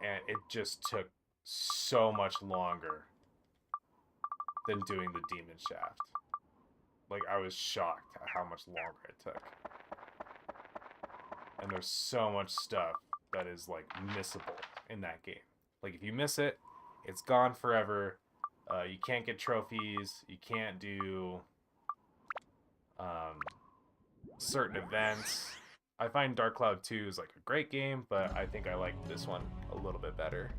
and it just took so much longer than doing the demon shaft. Like I was shocked at how much longer it took. And there's so much stuff that is like missable in that game. Like if you miss it, it's gone forever. You can't get trophies. You can't do um, certain events. I find Dark Cloud 2 is like a great game, but I think I like this one a little bit better.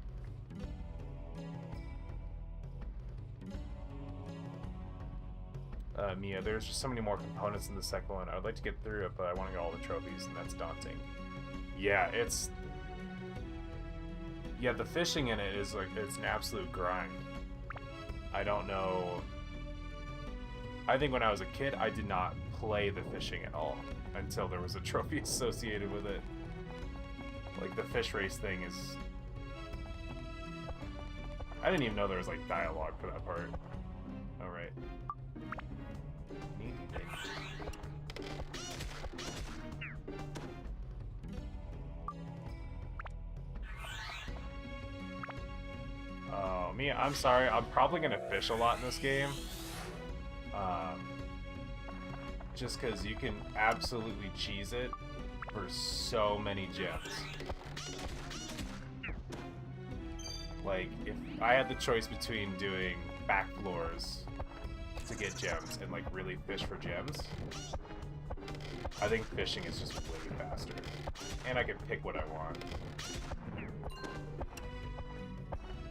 Mia, there's just so many more components in the second one. I would like to get through it, but I want to get all the trophies, and that's daunting. Yeah, the fishing in it is like it's an absolute grind. I don't know. I think when I was a kid, I did not play the fishing at all until there was a trophy associated with it. Like the fish race thing is. I didn't even know there was like dialogue for that part. All right. Neat thing. Oh, Mia, I'm sorry. I'm probably gonna fish a lot in this game. Just because you can absolutely cheese it for so many gems. Like, if I had the choice between doing back floors to get gems and, like, really fish for gems, I think fishing is just way faster. And I can pick what I want.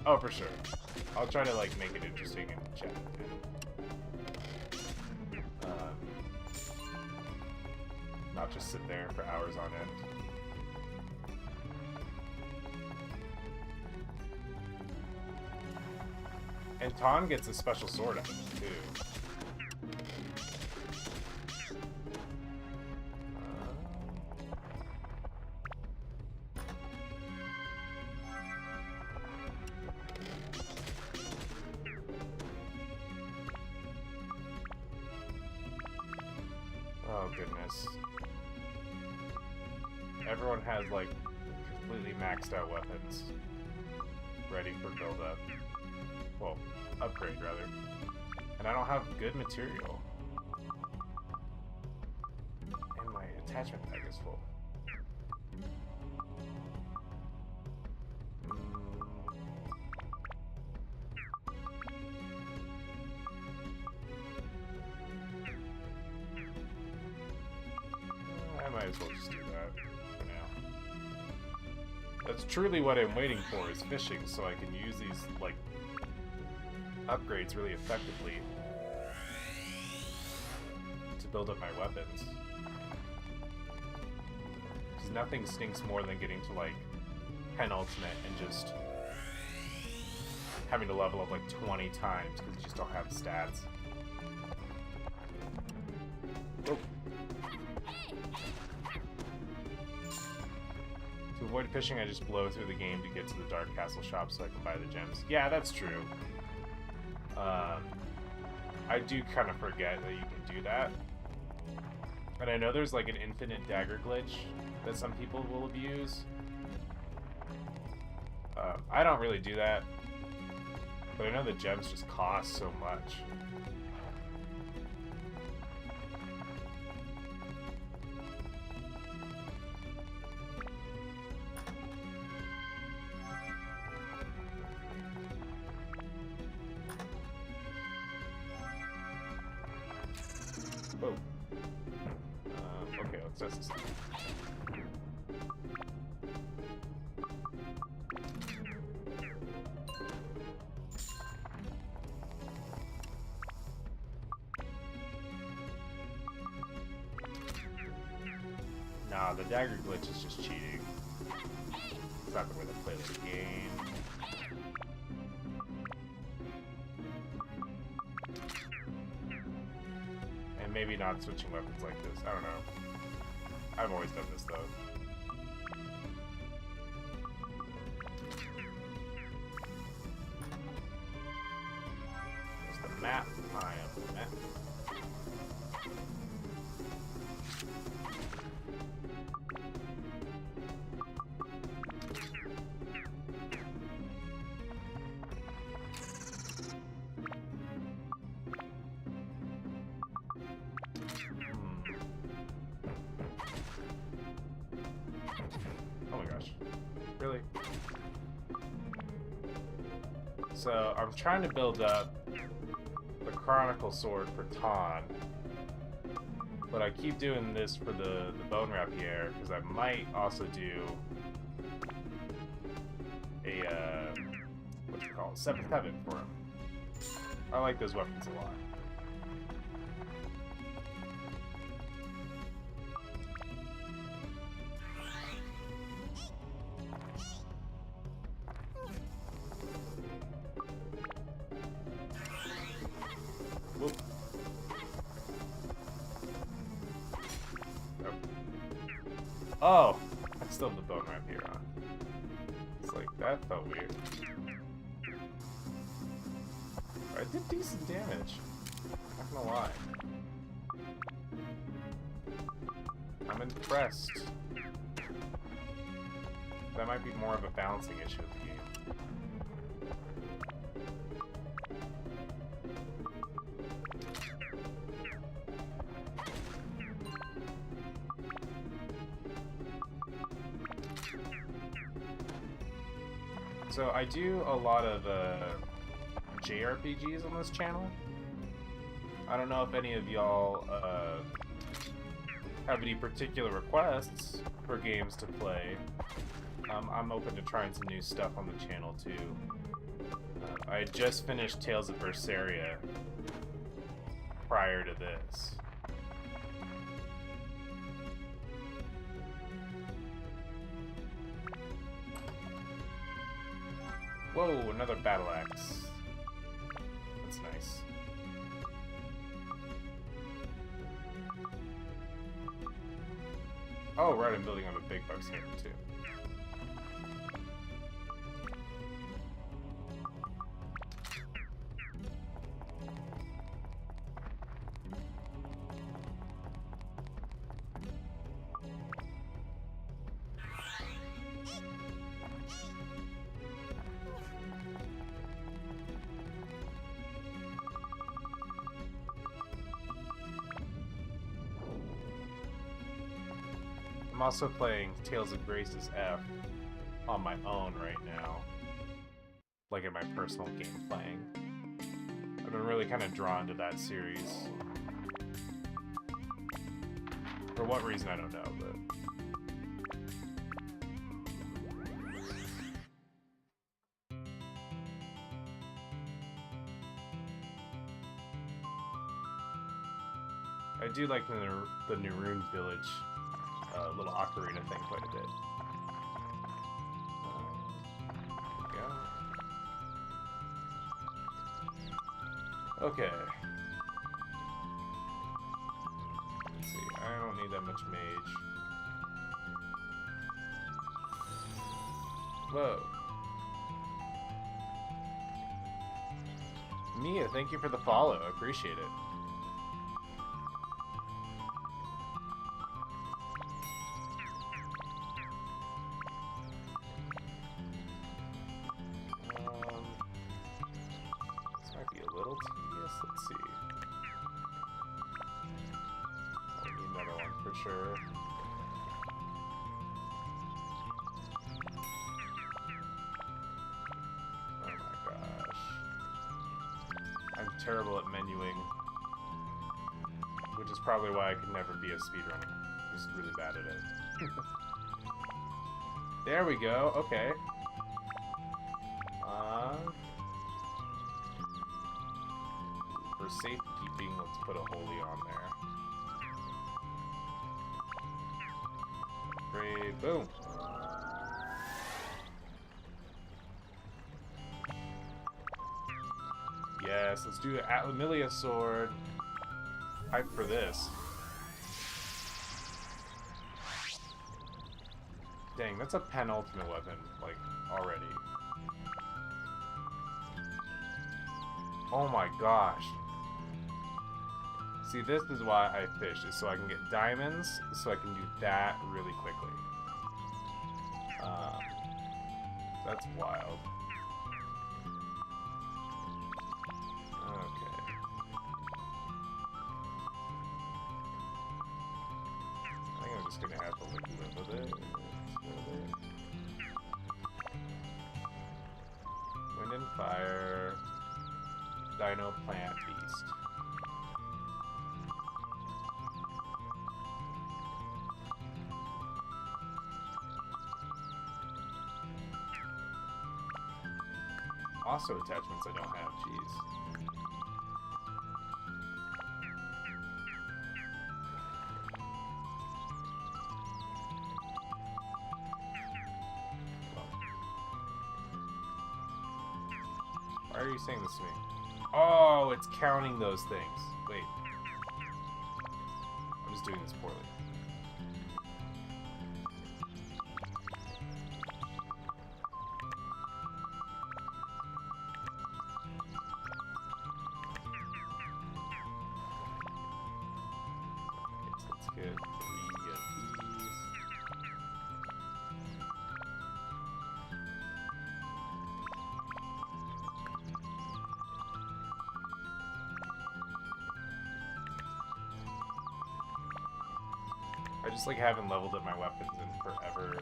Oh, for sure. I'll try to, like, make it interesting in chat. Not just sit there for hours on end. And Ton gets a special sword out of it, too. Oh, goodness. Everyone has, like, completely maxed out weapons. Ready for build-up. Well, upgrade, rather. And I don't have good material. And my attachment bag is full. I might as well just do that for now. That's truly what I'm waiting for, is fishing, so I can use these, like, upgrades really effectively to build up my weapons. Because nothing stinks more than getting to, like, penultimate and just having to level up, like, 20 times because you just don't have stats. Oh. To avoid fishing, I just blow through the game to get to the Dark Castle shop so I can buy the gems. Yeah, that's true. I do kind of forget that you can do that. And I know there's like an infinite dagger glitch that some people will abuse. I don't really do that. But I know the gems just cost so much. Oh. Okay, let's test this out. Nah, the dagger glitch is just cheating. It's not the way to play this game. And maybe not switching weapons like this. I don't know. I've always done this, though. There's the map. I am the map. Oh my gosh. Really? So, I'm trying to build up the Chronicle Sword for Ton, but I keep doing this for the Bone Rapier, because I might also do a, what you call it, 7th Heaven for him. I like those weapons a lot. Whoop. Oh, I still have the Bone Rapier on. It's like, that felt weird. I did decent damage. Not gonna lie. I'm impressed. That might be more of a balancing issue with the game. So I do a lot of JRPGs on this channel. I don't know if any of y'all have any particular requests for games to play. I'm open to trying some new stuff on the channel too. I had just finished Tales of Berseria prior to this. Whoa, another battle axe. That's nice. Oh, right, I'm building up a big bugs here, too. I'm also playing Tales of Grace's F on my own right now, like in my personal game playing. I've been really kind of drawn to that series. For what reason, I don't know, but... I do like the Naroon Village little ocarina thing quite a bit. There we go. Okay. Let's see, I don't need that much mage. Whoa. Mia, thank you for the follow. I appreciate it. Sure. Oh my gosh. I'm terrible at menuing, which is probably why I could never be a speedrunner. I'm just really bad at it. There we go. Okay. For safekeeping, let's put a holy on there. Brave, boom. Yes, let's do the Atlamilia sword. Hype for this. Dang, that's a penultimate weapon, like, already. Oh my gosh. See, this is why I fish, is so I can get diamonds, so I can do that really quickly. That's wild. Okay. I think I'm just gonna have to, like, live with it. Wind and fire. Dino plant beast. Also attachments I don't have, jeez. Well. Why are you saying this to me? Oh, it's counting those things. Wait. I'm just doing this poorly. Let's get 3 of these. I just like haven't leveled up my weapons in forever.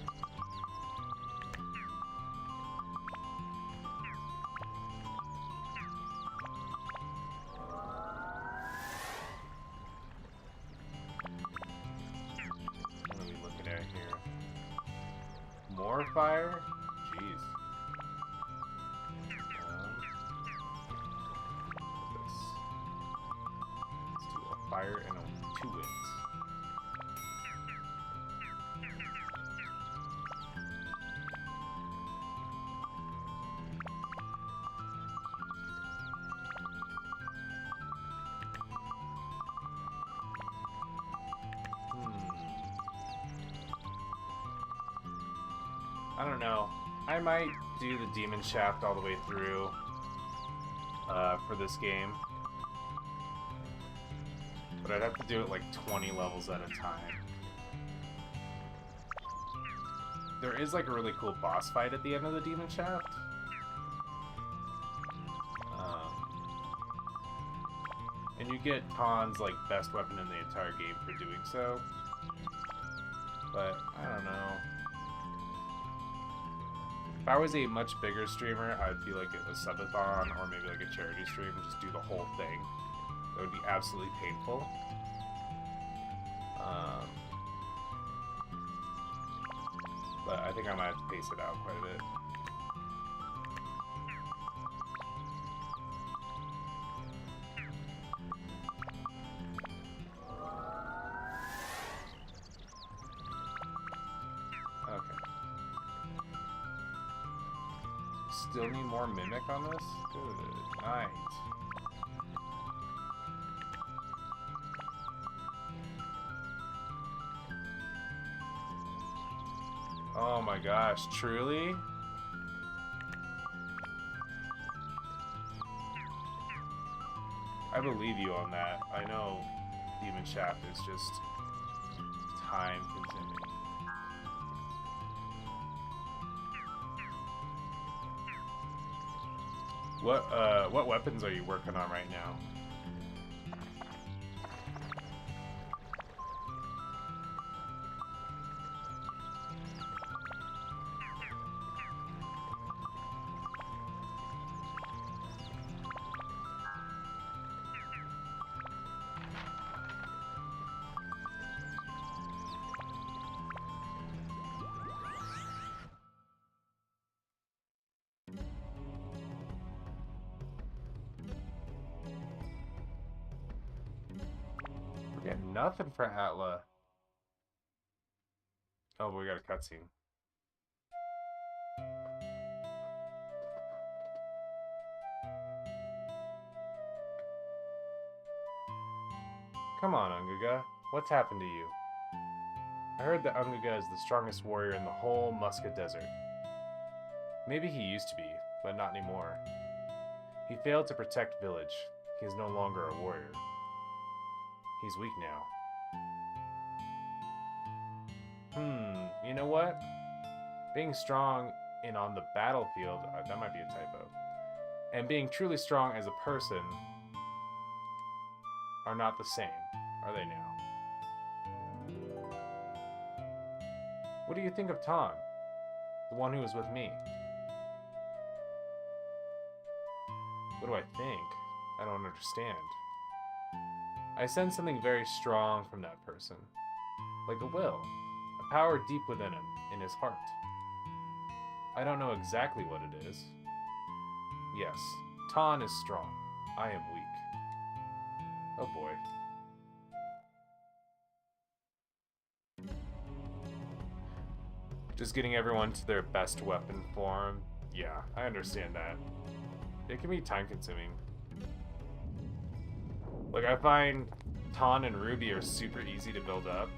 What are we looking at here? More fire? Jeez. This. Let's do a fire and a 2 winds. I don't know. I might do the Demon Shaft all the way through for this game. But I'd have to do it like 20 levels at a time. There is like a really cool boss fight at the end of the Demon Shaft. And you get Tan's like best weapon in the entire game for doing so. But I don't know. If I was a much bigger streamer, I'd be like a subathon or maybe like a charity stream and just do the whole thing. That would be absolutely painful. But I think I might have to pace it out quite a bit. Still need more Mimic on this? Good night. Oh my gosh, truly? I believe you on that. I know Demon Shaft is just time consuming. What weapons are you working on right now? We're getting nothing for Atla. Oh, but we got a cutscene. Come on, Ungaga. What's happened to you? I heard that Ungaga is the strongest warrior in the whole Muska Desert. Maybe he used to be, but not anymore. He failed to protect village. He is no longer a warrior. He's weak now. You know what? Being strong and on the battlefield, that might be a typo. And being truly strong as a person are not the same, are they now? What do you think of Ton, the one who was with me? What do I think? I don't understand. I sense something very strong from that person, like a will, a power deep within him, in his heart. I don't know exactly what it is. Yes, Ton is strong. I am weak. Oh boy. Just getting everyone to their best weapon form. Yeah, I understand that. It can be time consuming. Like, I find Ton and Ruby are super easy to build up.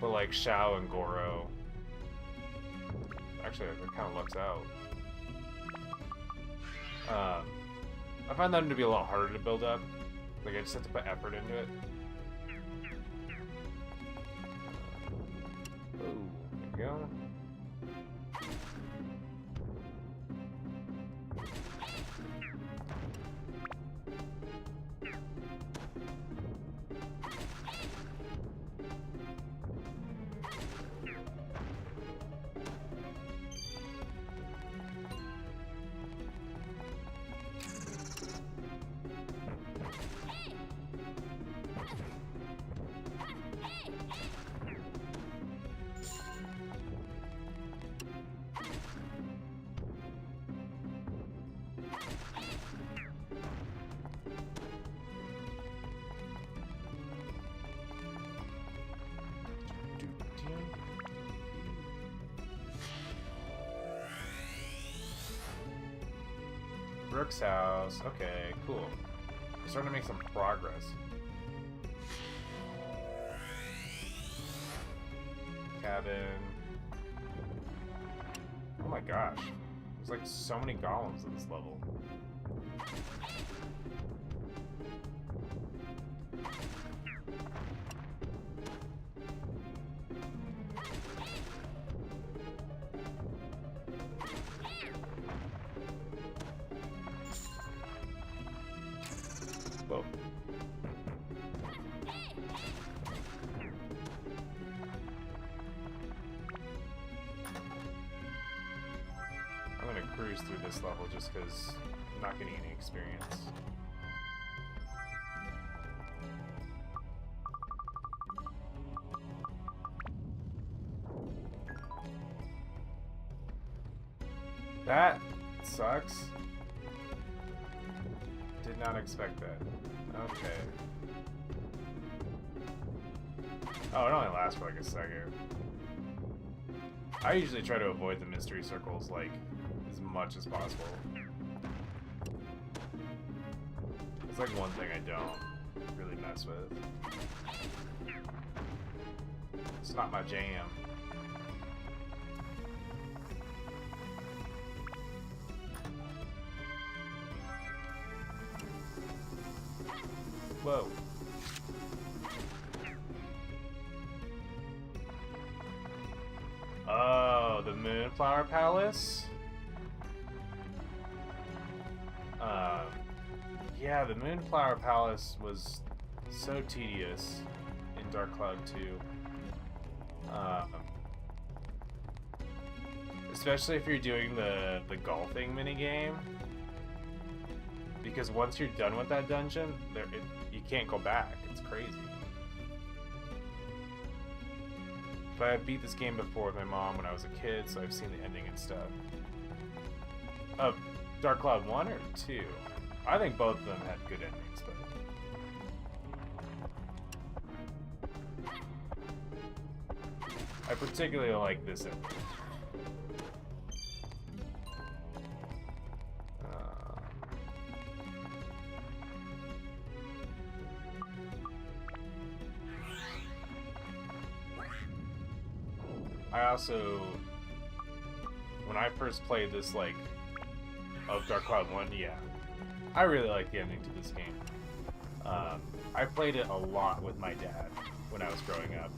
But like Xiao and Goro, actually it kind of lucks out. I find them to be a lot harder to build up. Like, I just have to put effort into it. Oh, there we go. Brooks' house. Okay, cool. We're starting to make some progress. Cabin. Oh my gosh. There's like so many golems at this level. Whoa. I'm gonna cruise through this level just because I'm not getting any experience. That sucks. Did not expect that. Okay. Oh, it only lasts for like a second. I usually try to avoid the mystery circles like as much as possible. It's like one thing I don't really mess with. It's not my jam. Whoa. Oh, the Moonflower Palace? Yeah, the Moonflower Palace was so tedious in Dark Cloud 2. Especially if you're doing the golfing minigame. Because once you're done with that dungeon, you can't go back. It's crazy. But I beat this game before with my mom when I was a kid, so I've seen the ending and stuff. Of Dark Cloud 1 or 2? I think both of them had good endings, but I particularly like this ending. I also, when I first played this, like, of Dark Cloud 1, yeah, I really like the ending to this game. I played it a lot with my dad when I was growing up.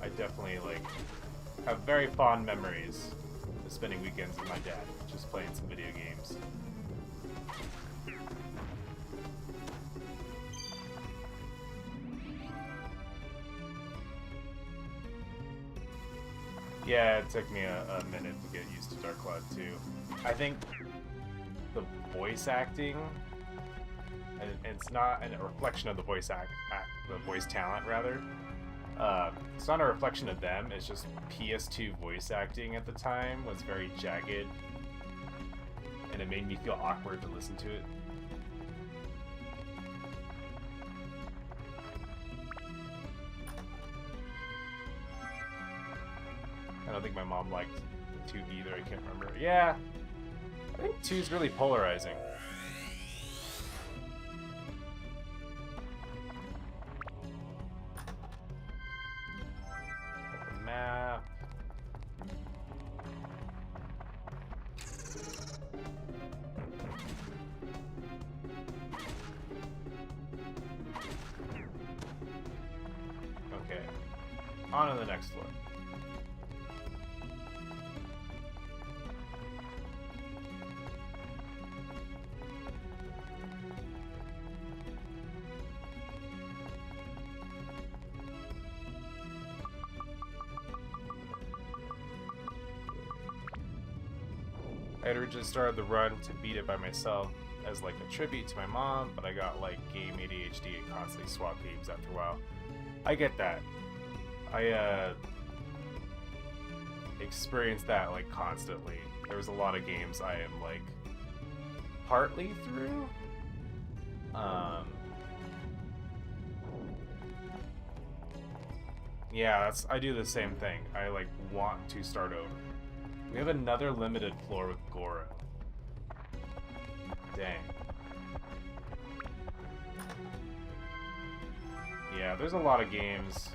I definitely, like, have very fond memories of spending weekends with my dad, just playing some video games. Yeah, it took me a minute to get used to Dark Cloud 2. I think the voice acting, and it's not a reflection of the the voice talent rather. It's not a reflection of them. It's just PS2 voice acting at the time was very jagged, and it made me feel awkward to listen to it. I don't think my mom liked 2 either. I can't remember. Yeah, I think 2 is really polarizing. Map. Okay. On to the next floor. I had originally started the run to beat it by myself as like a tribute to my mom, but I got like game ADHD and constantly swap games after a while. I get that. I experienced that like constantly. There was a lot of games I am like partly through. Yeah, I do the same thing. I like want to start over. We have another limited floor with Goro. Dang. Yeah, there's a lot of games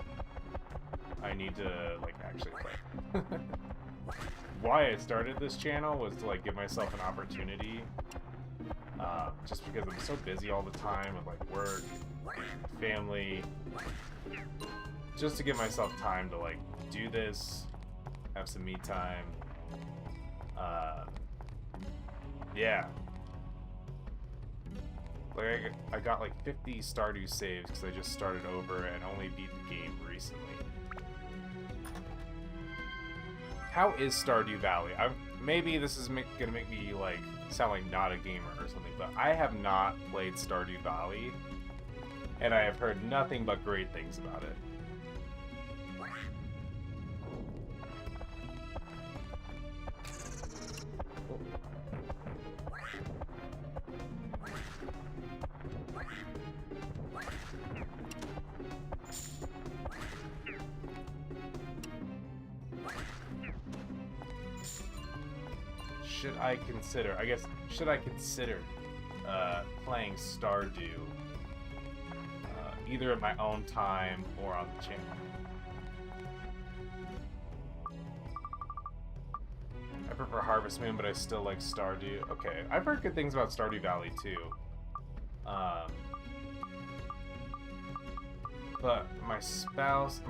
I need to, like, actually play. Why I started this channel was to, like, give myself an opportunity. Just because I'm so busy all the time with, like, work, family. Just to give myself time to, like, do this, have some me time. Yeah. Like, I got like 50 Stardew saves because I just started over and only beat the game recently. How is Stardew Valley? Maybe this is gonna make me like sound like not a gamer or something, but I have not played Stardew Valley, and I have heard nothing but great things about it. Should I consider, playing Stardew either at my own time or on the channel? I prefer Harvest Moon, but I still like Stardew. Okay, I've heard good things about Stardew Valley too. But my spouse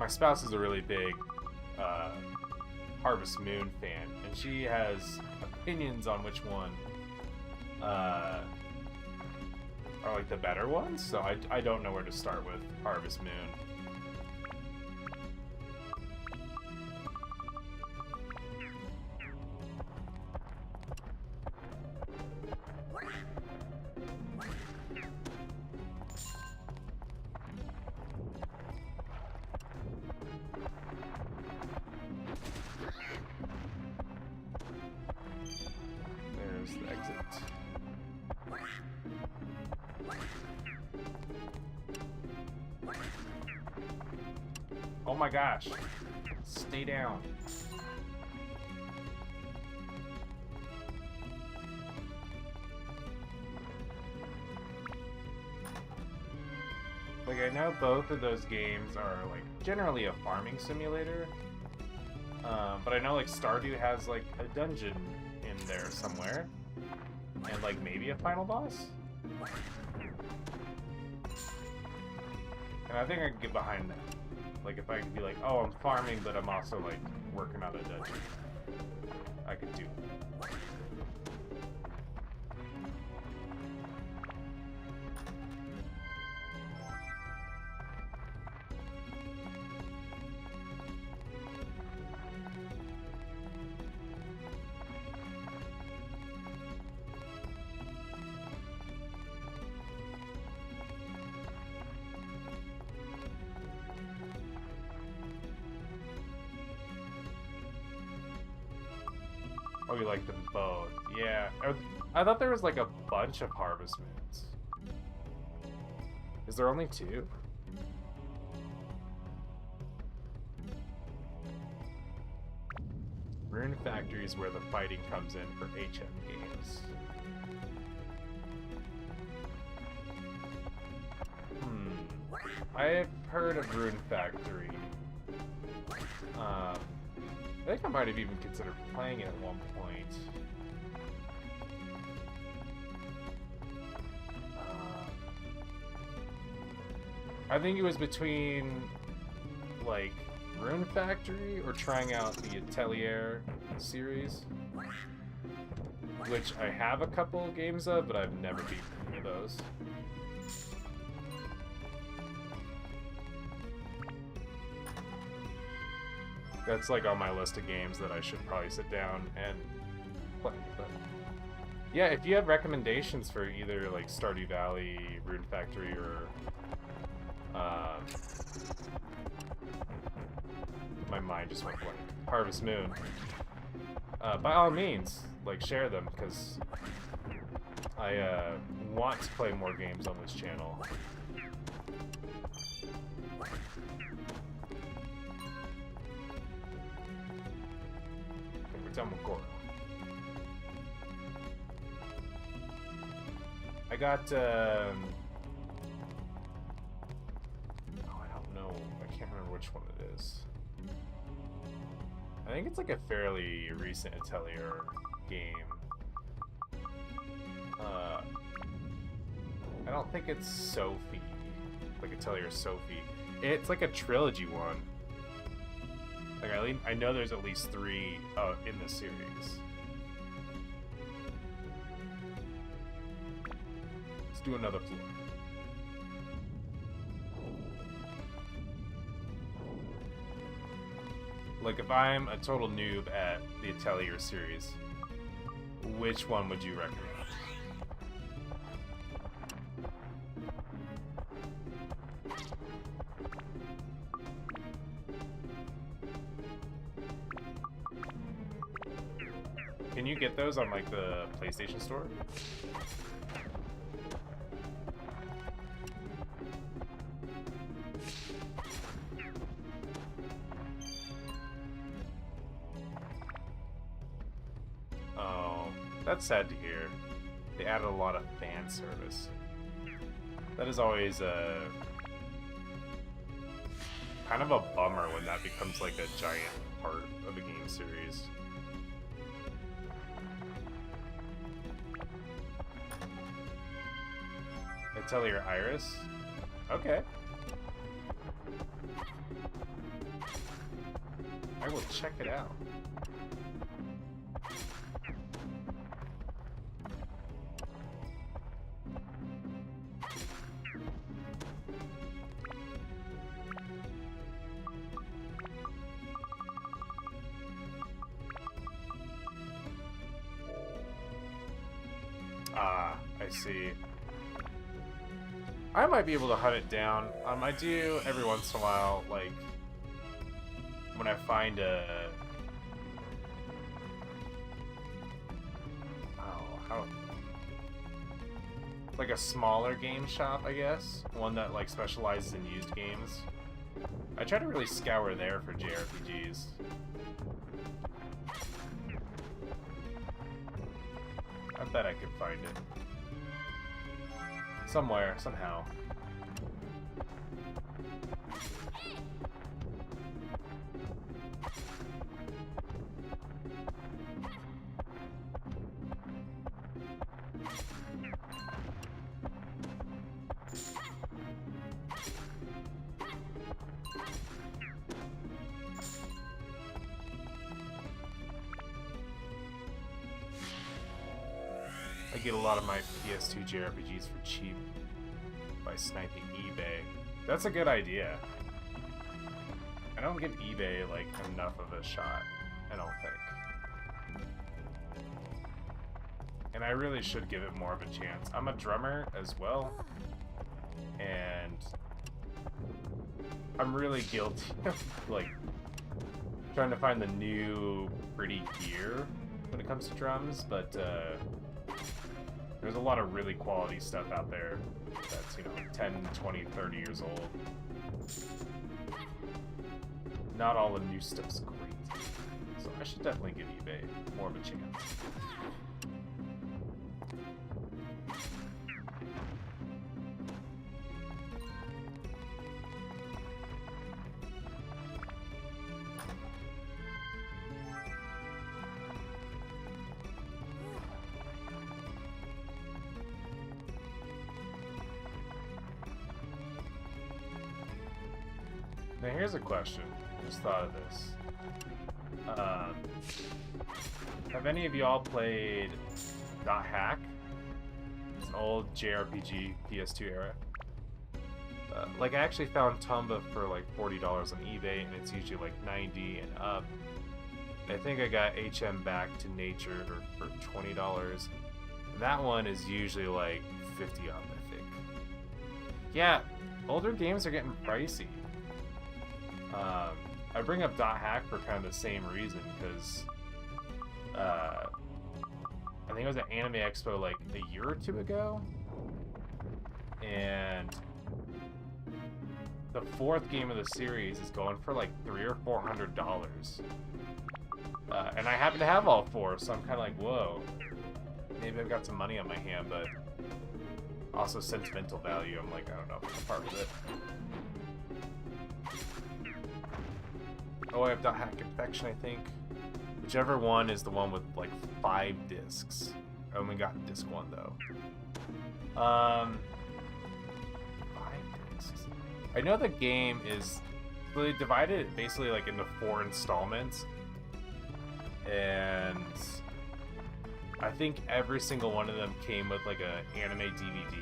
is a really big Harvest Moon fan, and she has opinions on which one are like the better ones, so I don't know where to start with Harvest Moon. There's the exit. Oh my gosh. Stay down. Like, I know both of those games are, like, generally a farming simulator. But I know, like, Stardew has, like, a dungeon in there somewhere. And, like, maybe a final boss? And I think I could get behind that. Like, if I could be like, oh, I'm farming, but I'm also, like, working on a dungeon. I could do it. Oh, you like them both. Yeah. I thought there was like a bunch of Harvest Moons. Is there only 2? Rune Factory is where the fighting comes in for HM games. I've heard of Rune Factory. I think I might have even considered playing it at one point. I think it was between, like, Rune Factory or trying out the Atelier series, which I have a couple games of, but I've never beaten any of those. That's like on my list of games that I should probably sit down and play. But yeah, if you have recommendations for either like Stardew Valley, Rune Factory, or my mind just went blank. Harvest Moon. By all means, like share them because I want to play more games on this channel. Done with Goro. I got oh, I don't know. I can't remember which one it is. I think it's like a fairly recent Atelier game. I don't think it's Sophie, like Atelier Sophie. It's like a trilogy one. Like, I know there's at least 3 in the series. Let's do another floor. Like, if I'm a total noob at the Atelier series, which one would you recommend? Can you get those on, like, the PlayStation Store? Oh, that's sad to hear. They added a lot of fan service. That is always kind of a bummer when that becomes, like, a giant part of a game series. Atelier Iris? Okay. I will check it out. Ah, I see. I might be able to hunt it down. I do every once in a while, like, when I find a... Oh, how... Like a smaller game shop, I guess. One that, like, specializes in used games. I try to really scour there for JRPGs. I bet I could find it. Somewhere, somehow. I get a lot of my PS2 JRPGs for cheap by sniping eBay. That's a good idea. I don't give eBay like enough of a shot, I don't think. And I really should give it more of a chance. I'm a drummer as well, and I'm really guilty of like trying to find the new pretty gear when it comes to drums, but there's a lot of really quality stuff out there that's, you know, 10, 20, 30 years old. Not all the new stuff's great. So I should definitely give eBay more of a chance. Now here's a question. I just thought of this. Have any of y'all played .hack? It's an old JRPG PS2 era. Like I actually found Tomba for like $40 on eBay, and it's usually like 90 and up. I think I got HM Back to Nature for $20. That one is usually like 50 up, I think. Yeah, older games are getting pricey. I bring up .hack for kind of the same reason, because I think it was at Anime Expo like a year or two ago, and the fourth game of the series is going for like $300 or $400. And I happen to have all four, so I'm kind of like, whoa, maybe I've got some money on my hand, but also sentimental value. I'm like, I don't know, I'm part with it. Oh, I have .hack Infection, I think. Whichever one is the one with like 5 discs. I only got disc 1 though. 5 discs. I know the game is really divided basically like into 4 installments, and I think every single one of them came with like a anime DVD.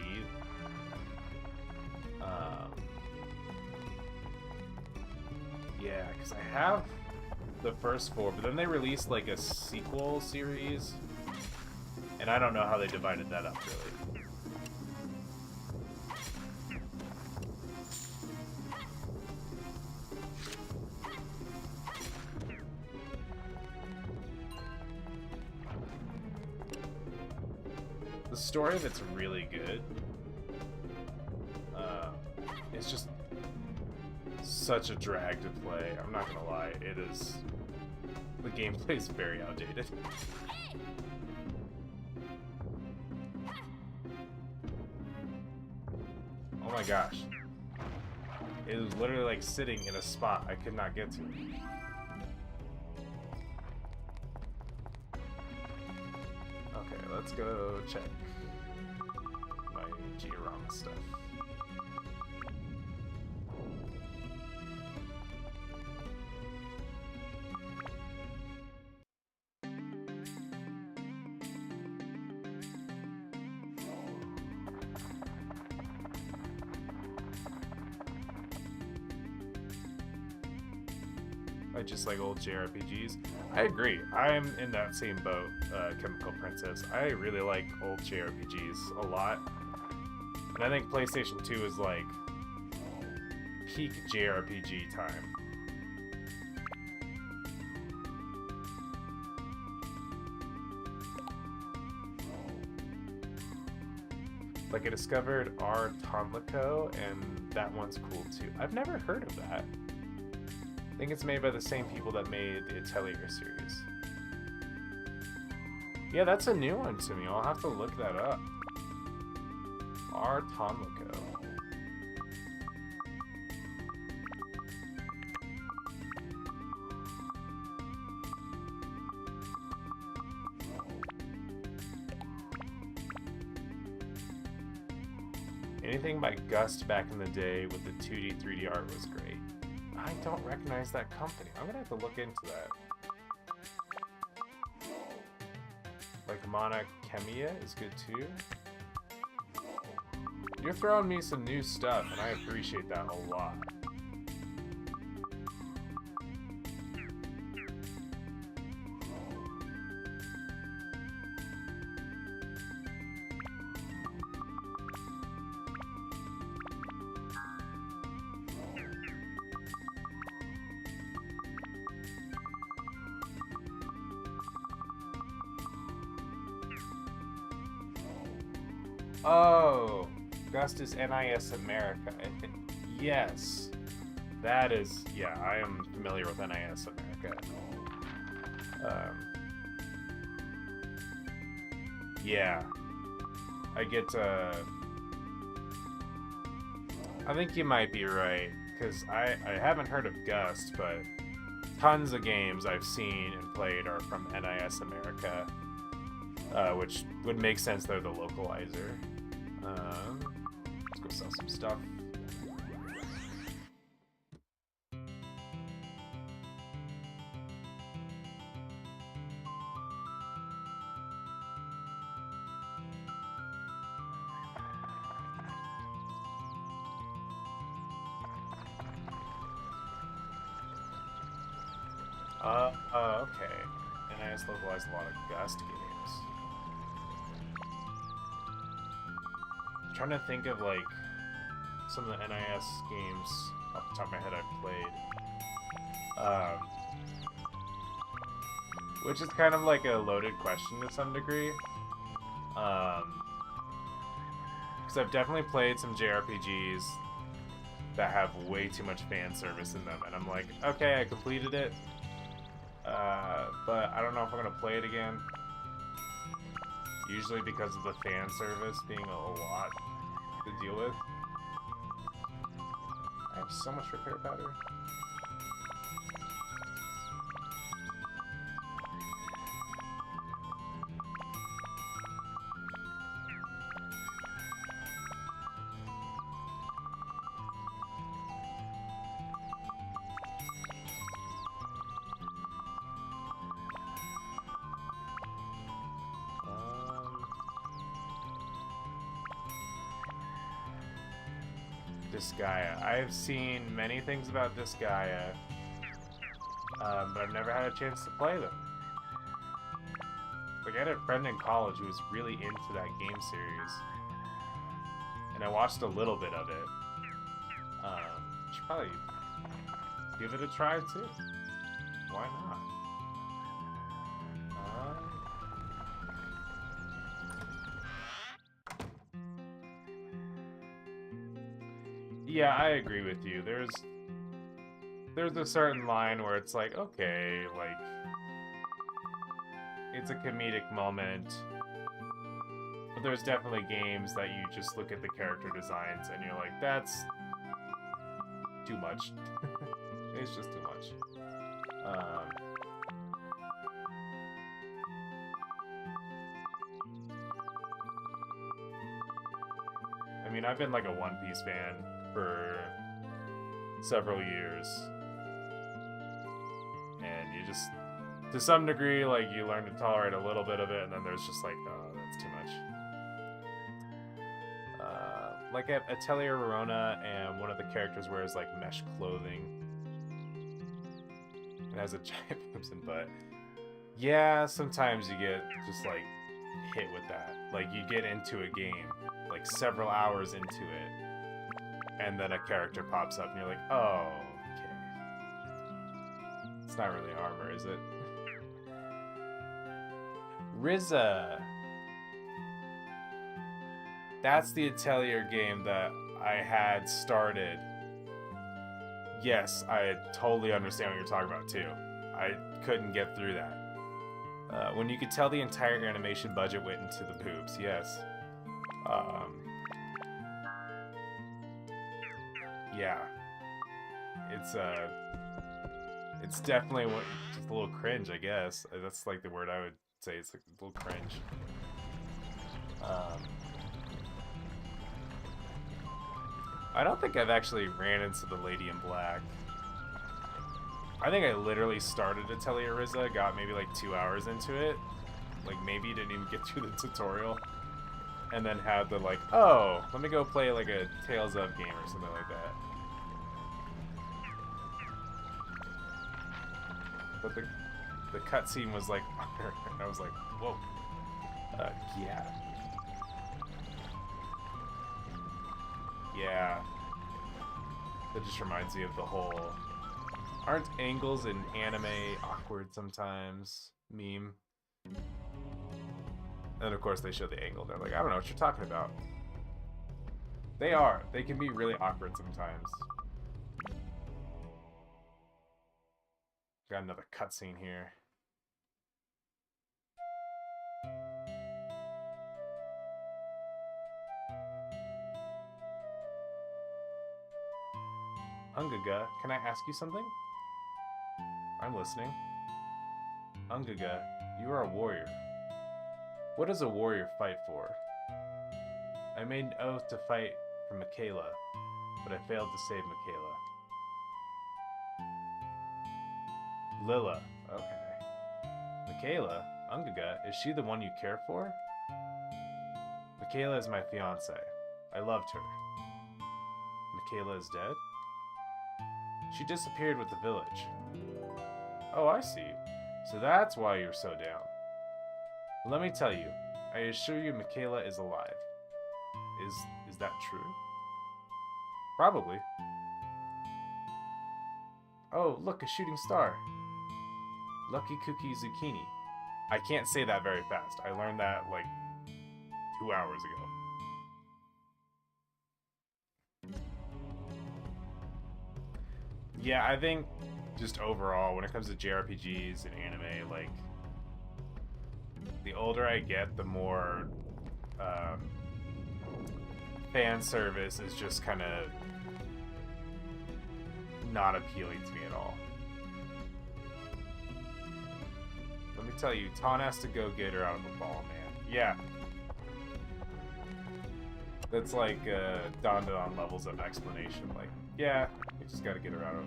Yeah, because I have the first 4, but then they released like a sequel series, and I don't know how they divided that up really. The story of it's really good. It's just such a drag to play. I'm not gonna lie, it is. The gameplay is very outdated. Oh my gosh. It was literally like sitting in a spot I could not get to. Okay, let's go check my Giorama stuff. I just like old JRPGs. I agree. I'm in that same boat, Chemical Princess. I really like old JRPGs a lot. And I think PlayStation 2 is like peak JRPG time. Like I discovered R. Tonlico, and that one's cool too. I've never heard of that. I think it's made by the same people that made the Atelier series. Yeah, that's a new one to me. I'll have to look that up. R. Tonlico. Anything by Gust back in the day with the 2D, 3D art was great. I don't recognize that company. I'm gonna have to look into that. Like Mana Chemia is good too. You're throwing me some new stuff, and I appreciate that a lot. Oh, Gust is NIS America, I think. Yes, that is. Yeah, I am familiar with NIS America. Yeah, I get. I think you might be right because I haven't heard of Gust, but tons of games I've seen and played are from NIS America. Which would make sense, they're the localizer. Let's go sell some stuff. Okay. NIS localized a lot of Gust games. I'm trying to think of like some of the NIS games off the top of my head I've played. Which is kind of like a loaded question to some degree. Because I've definitely played some JRPGs that have way too much fan service in them, and I'm like, okay, I completed it, but I don't know if I'm gonna play it again. Usually because of the fan service being a lot to deal with. I have so much repair powder. Disgaea. I've seen many things about Disgaea, but I've never had a chance to play them. Like, I had a friend in college who was really into that game series, and I watched a little bit of it. Should probably give it a try too. Why not? Yeah, I agree with you. There's a certain line where it's like, okay, like it's a comedic moment. But there's definitely games that you just look at the character designs and you're like, that's too much. It's just too much. I mean, I've been like a One Piece fan for several years, and you just, to some degree, like, you learn to tolerate a little bit of it, and then there's just like, oh, that's too much. Like at Atelier Rorona, and one of the characters wears like mesh clothing and has a giant boobs and butt. Yeah, sometimes you get just like hit with that. Like, you get into a game, like several hours into it, and then a character pops up and you're like, oh, okay. It's not really armor, is it? Rizza. That's the Atelier game that I had started. Yes, I totally understand what you're talking about too. I couldn't get through that. When you could tell the entire animation budget went into the boobs, yes. Yeah. It's definitely just a little cringe, I guess. That's like the word I would say. It's like a little cringe. I don't think I've actually ran into the Lady in Black. I think I literally started Atelier Rizza, got maybe like 2 hours into it. Like maybe didn't even get through the tutorial. And then had the like, oh, let me go play like a Tales of game or something like that. But the cutscene was like, and I was like, whoa. Yeah. Yeah. That just reminds me of the whole, aren't angles in anime awkward sometimes meme? And of course they show the angle. They're like, I don't know what you're talking about. They are. They can be really awkward sometimes. Got another cutscene here. Ungaga, can I ask you something? I'm listening. Ungaga, you are a warrior. What does a warrior fight for? I made an oath to fight for Michaela, but I failed to save Michaela. Lilla, okay. Michaela, Ungaga, is she the one you care for? Michaela is my fiance. I loved her. Michaela is dead? She disappeared with the village. Oh, I see. So that's why you're so down. Let me tell you, I assure you Michaela is alive. Is that true? Probably. Oh, look, a shooting star. Lucky Cookie Zucchini. I can't say that very fast. I learned that like 2 hours ago. Yeah, I think just overall, when it comes to JRPGs and anime, like, the older I get, the more fan service is just kind of not appealing to me at all. Let me tell you, Ton has to go get her out of the ball, man. Yeah. That's like Don levels of explanation. Like, yeah, we just gotta get her out of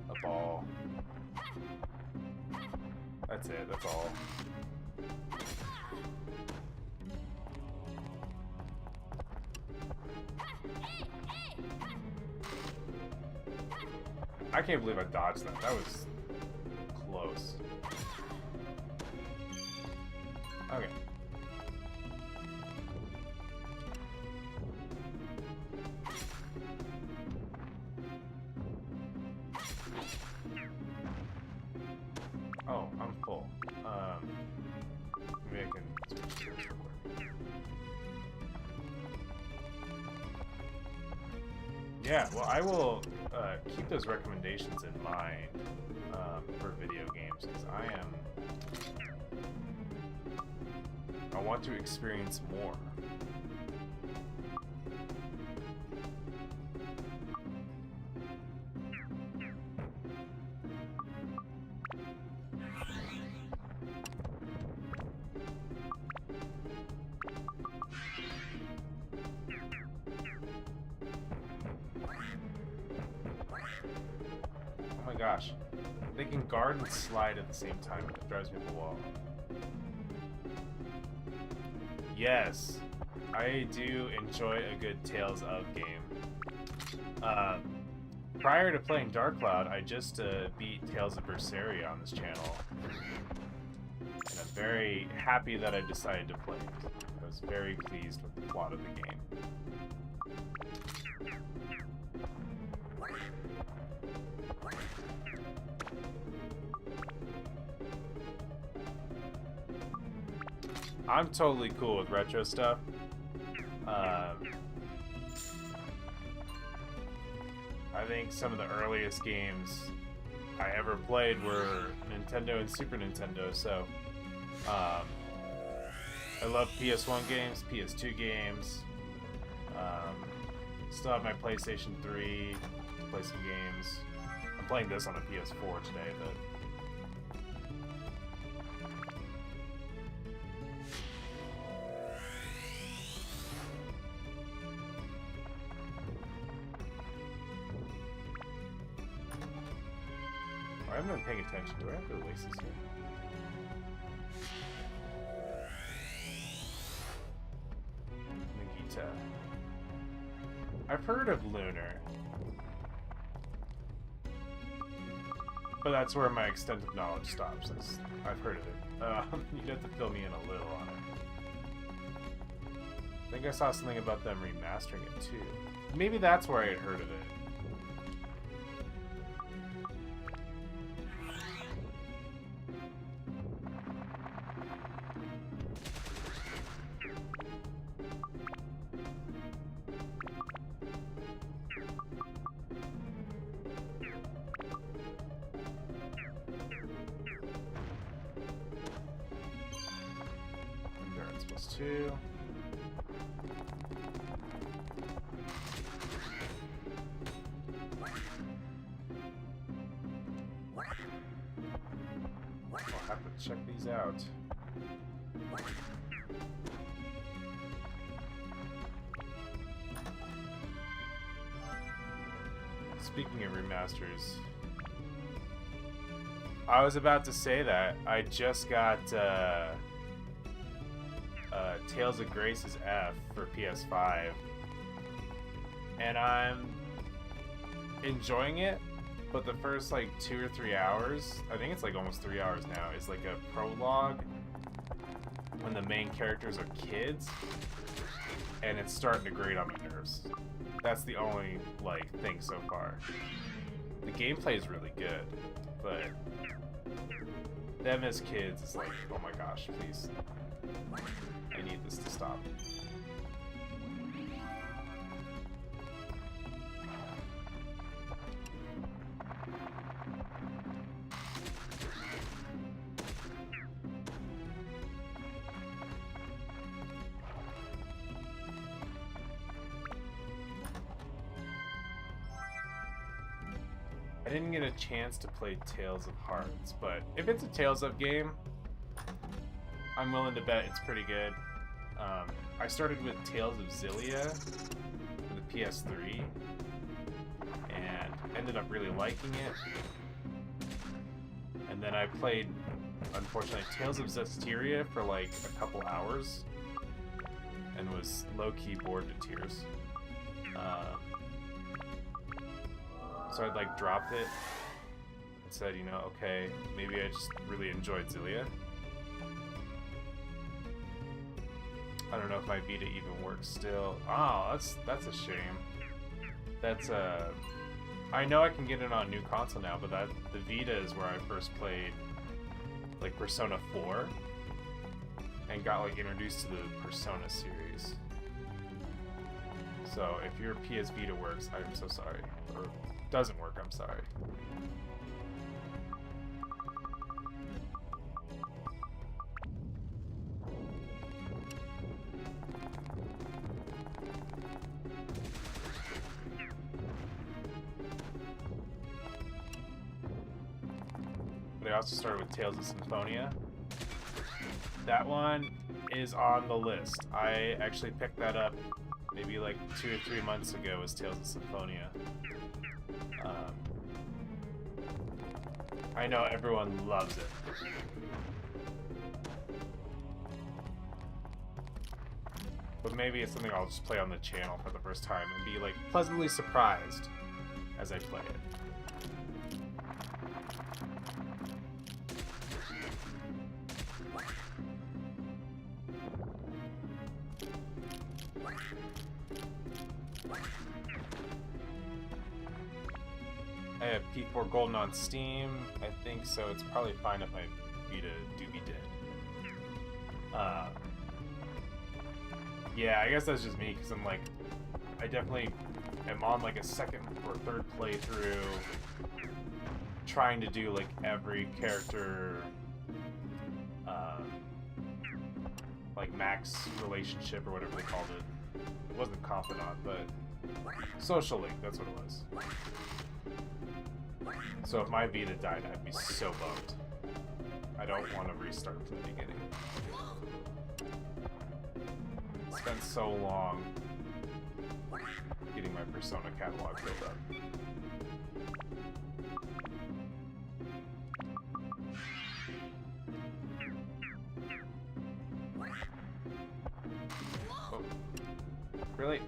a ball. That's it, that's all. I can't believe I dodged that. That was close. Okay. Oh, I'm full. Maybe I can switch gears real quick. Yeah, well, I will keep those recommendations in mind for video games, because I want to experience more. Oh my gosh. They can guard and slide at the same time. It drives me up the wall. Yes. I do enjoy a good Tales of game. Prior to playing Dark Cloud, I just beat Tales of Berseria on this channel. And I'm very happy that I decided to play it. I was very pleased with the plot of the game. I'm totally cool with retro stuff. I think some of the earliest games I ever played were Nintendo and Super Nintendo, so I love PS1 games, PS2 games. Still have my PlayStation 3 to play some games. I'm playing this on a PS4 today, but haven't been paying attention. Do I have the laces here? Nagita. I've heard of Lunar. But that's where my extent of knowledge stops. I've heard of it. You'd have to fill me in a little on it. I think I saw something about them remastering it too. Maybe that's where I had heard of it. Endurance +2. I'll have to check these out. Speaking of remasters, I was about to say that I just got Tales of Grace's F for PS5, and I'm enjoying it. But the first like 2 or 3 hours, I think it's like almost 3 hours now, is like a prologue when the main characters are kids, and it's starting to grate on my nerves. That's the only like thing so far. The gameplay is really good, but them as kids is like, oh my gosh, please, I need this to stop. I didn't get a chance to play Tales of Hearts, but if it's a Tales of game, I'm willing to bet it's pretty good. I started with Tales of Xillia for the PS3 and ended up really liking it. And then I played, unfortunately, Tales of Zestiria for like a couple hours and was low-key bored to tears. So I'd like dropped it and said, you know, okay, maybe I just really enjoyed Xillia. I don't know if my Vita even works still. Oh, that's a shame. That's I know I can get it on a new console now, but the Vita is where I first played like Persona 4 and got like introduced to the Persona series. So if your PS Vita works, I'm so sorry. Or doesn't work, I'm sorry. But I also started with Tales of Symphonia. That one is on the list. I actually picked that up maybe like 2 or 3 months ago as Tales of Symphonia. I know everyone loves it. But maybe it's something I'll just play on the channel for the first time and be like pleasantly surprised as I play it. I have P4 Golden on Steam, I think, so it's probably fine if my Vita do be dead. Yeah, I guess that's just me, because I'm like, I definitely am on like a second or third playthrough, trying to do like every character, like max relationship or whatever they called it. It wasn't confidant, but social link, that's what it was. So if my Vita died, I'd be so bummed. I don't want to restart from the beginning. It's been so long getting my Persona catalog filled up. Really?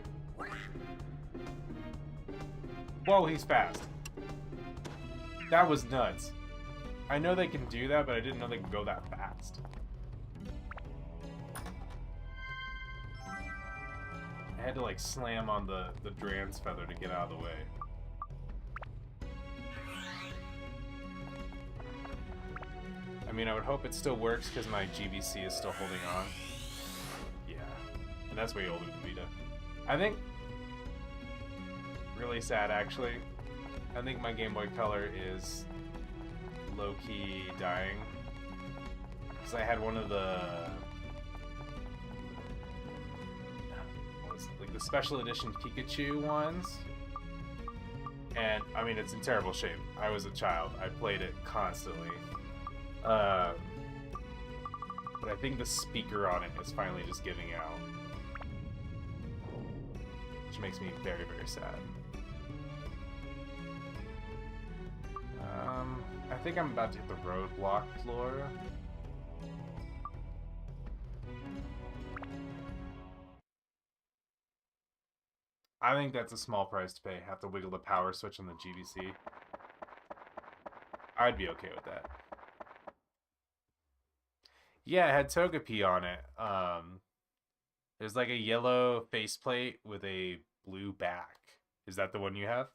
Whoa, he's fast. That was nuts. I know they can do that, but I didn't know they could go that fast. I had to like slam on the Dran's feather to get out of the way. I mean, I would hope it still works because my GBC is still holding on. Yeah. And that's way older than Vita. I think... Really sad, actually. I think my Game Boy Color is low-key dying. Because I had one of the... What was it? Like the special edition Pikachu ones. And, I mean, it's in terrible shape. I was a child. I played it constantly. But I think the speaker on it is finally just giving out. Which makes me very, very sad. I think I'm about to hit the roadblock floor. I think that's a small price to pay. Have to wiggle the power switch on the GBC. I'd be okay with that. Yeah, it had Togepi on it. There's like a yellow faceplate with a blue back. Is that the one you have?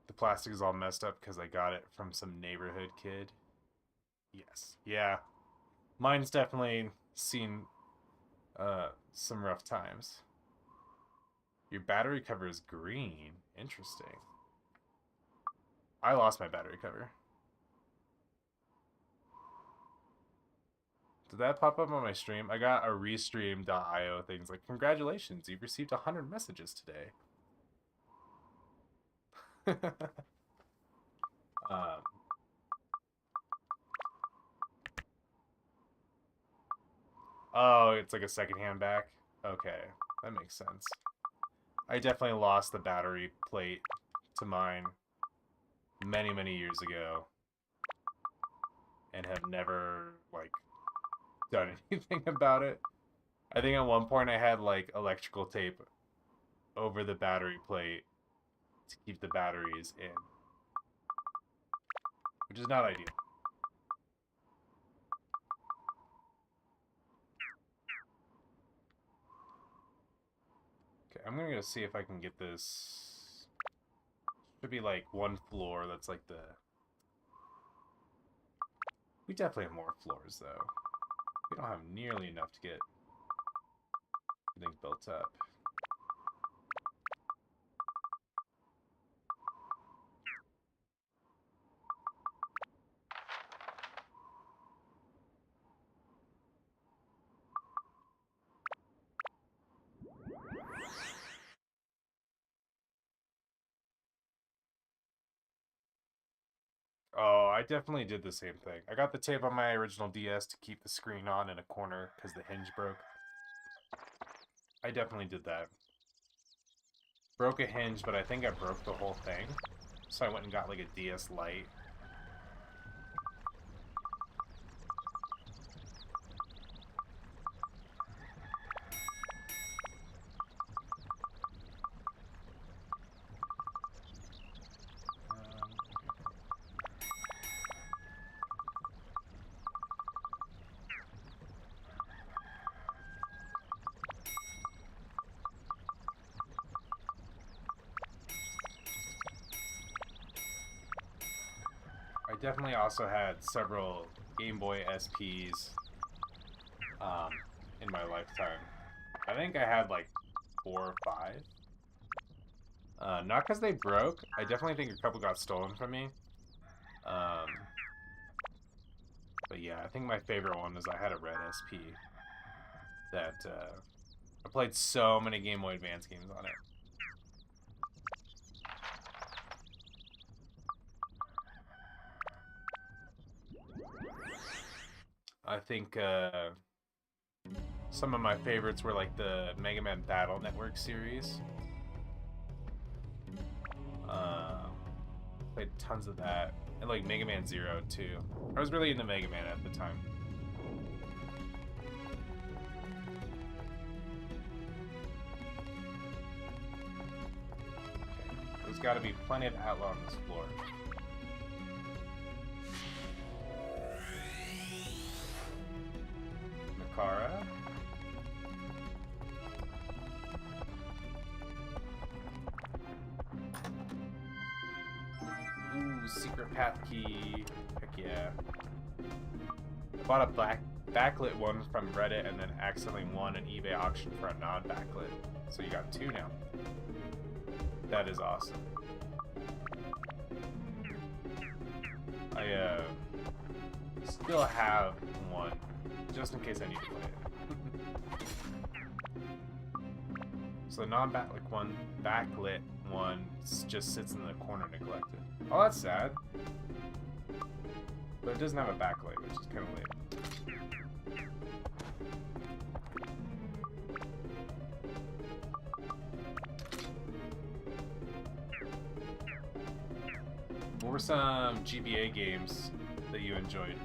The plastic is all messed up because I got it from some neighborhood kid. Yes. Yeah. Mine's definitely seen some rough times. Your battery cover is green. Interesting. I lost my battery cover. Did that pop up on my stream? I got a restream.io things like, congratulations, you've received 100 messages today. Oh, it's like a secondhand back? Okay, that makes sense. I definitely lost the battery plate to mine many, many years ago. And have never, like, done anything about it. I think at one point I had, like, electrical tape over the battery plate to keep the batteries in. Which is not ideal. Okay, I'm gonna go see if I can get this. Should be like one floor that's like the... We definitely have more floors though. We don't have nearly enough to get everything built up. Oh, I definitely did the same thing. I got the tape on my original DS to keep the screen on in a corner because the hinge broke. I definitely did that. Broke a hinge, but I think I broke the whole thing. So I went and got like a DS Lite. I definitely also had several Game Boy SPs in my lifetime. I think I had like 4 or 5. Not because they broke. I definitely think a couple got stolen from me. But yeah, I think my favorite one is I had a red SP that I played so many Game Boy Advance games on it. I think some of my favorites were like the Mega Man Battle Network series. Played tons of that. And like Mega Man Zero too. I was really into Mega Man at the time. Okay. There's gotta be plenty of Outlaw on this floor. Makara. Ooh, secret path key. Heck yeah. I bought a backlit one from Reddit and then accidentally won an eBay auction for a non-backlit. So you got two now. That is awesome. I still have one, just in case I need to play it. So the backlit one just sits in the corner neglected. Oh, that's sad. But it doesn't have a backlight, which is kind of lame. What were some GBA games that you enjoyed?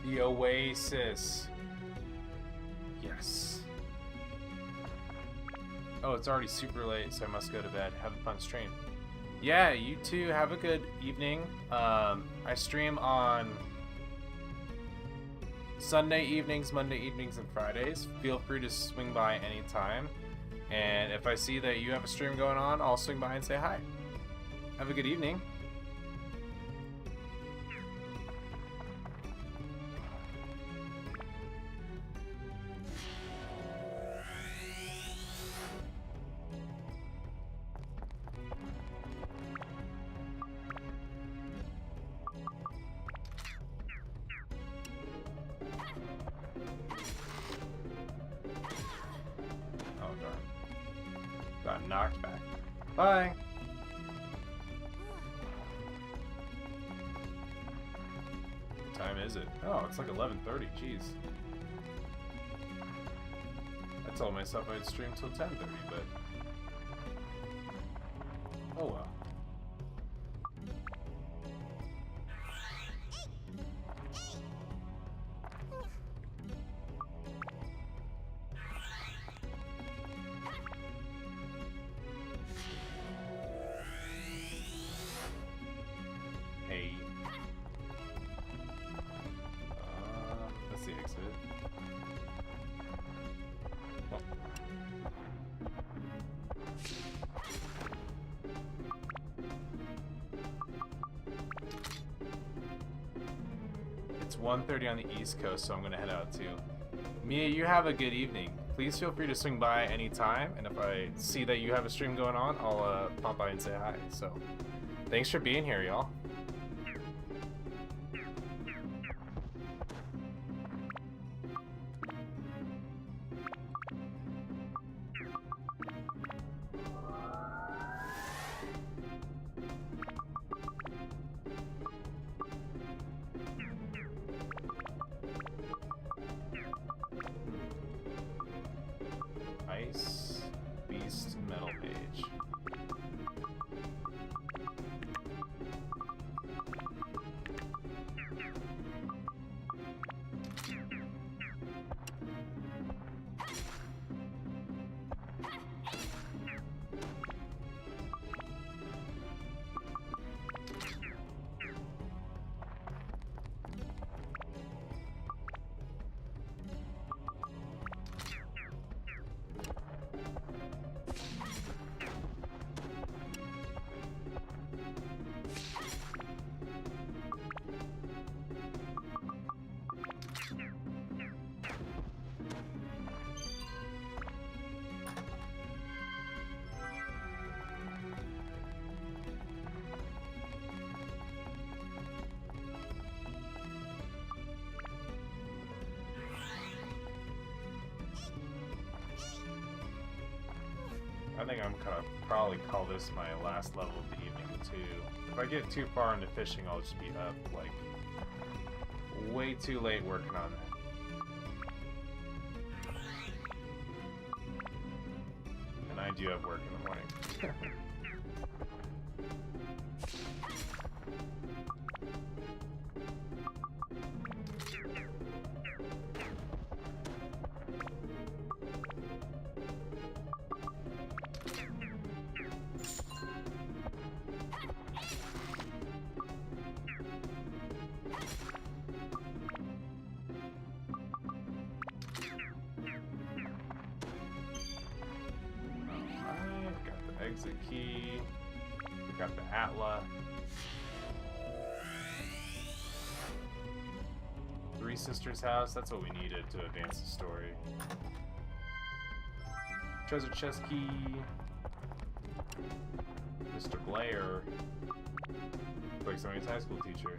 The Oasis. Yes. Oh, it's already super late, so I must go to bed. Have a fun stream. Yeah, you too. Have a good evening. I stream on Sunday evenings, Monday evenings, and Fridays. Feel free to swing by anytime. And if I see that you have a stream going on, I'll swing by and say hi. Have a good evening. Got knocked back. Bye. What time is it? Oh, it's like 11:30. Jeez. I told myself I'd stream till 10:30, but oh well. That's the exit. Oh. It's 1:30 on the East Coast, so I'm gonna head out too. Mia, you have a good evening. Please feel free to swing by anytime, and if I see that you have a stream going on, I'll pop by and say hi. So, thanks for being here, y'all. Ice Beast Metal Page. I think I'm gonna probably call this my last level of the evening too. If I get too far into fishing, I'll just be up like way too late working on it. And I do have work in the morning. Exit key. We got the Atla. Three Sisters house. That's what we needed to advance the story. Treasure chest key. Mr. Blair. Like somebody's high school teacher.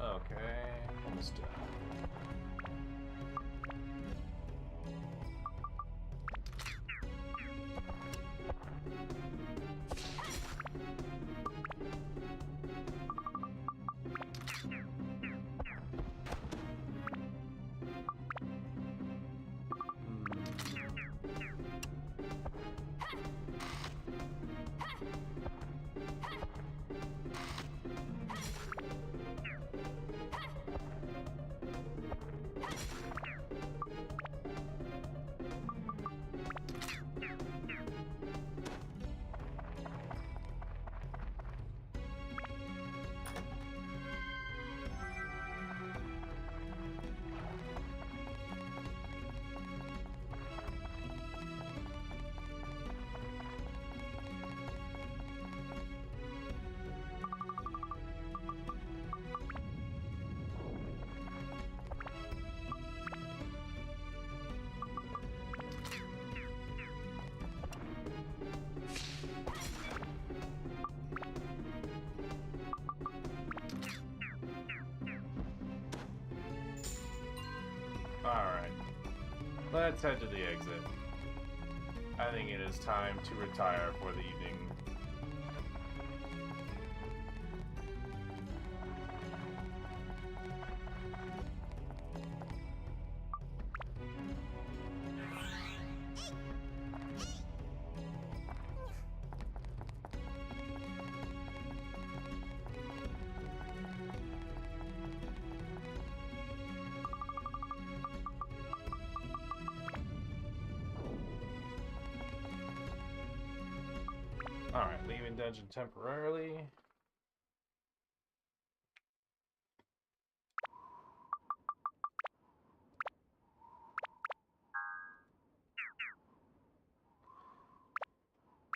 Okay, almost done. Alright, let's head to the exit. I think it is time to retire for the evening. Alright, leaving dungeon temporarily.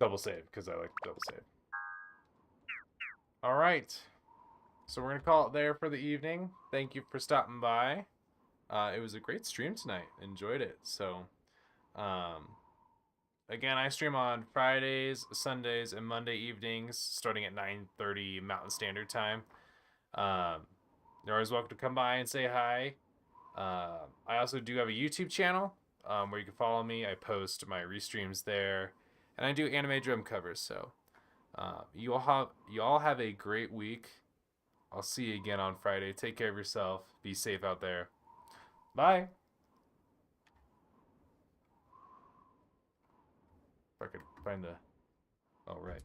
Double save, because I like to double save. Alright, so we're going to call it there for the evening. Thank you for stopping by. It was a great stream tonight. Enjoyed it. So, again, I stream on Fridays, Sundays, and Monday evenings, starting at 9:30 Mountain Standard Time. You're always welcome to come by and say hi. I also do have a YouTube channel where you can follow me. I post my restreams there, and I do anime drum covers. So, you all have a great week. I'll see you again on Friday. Take care of yourself. Be safe out there. Bye. If I could find the... Oh, right.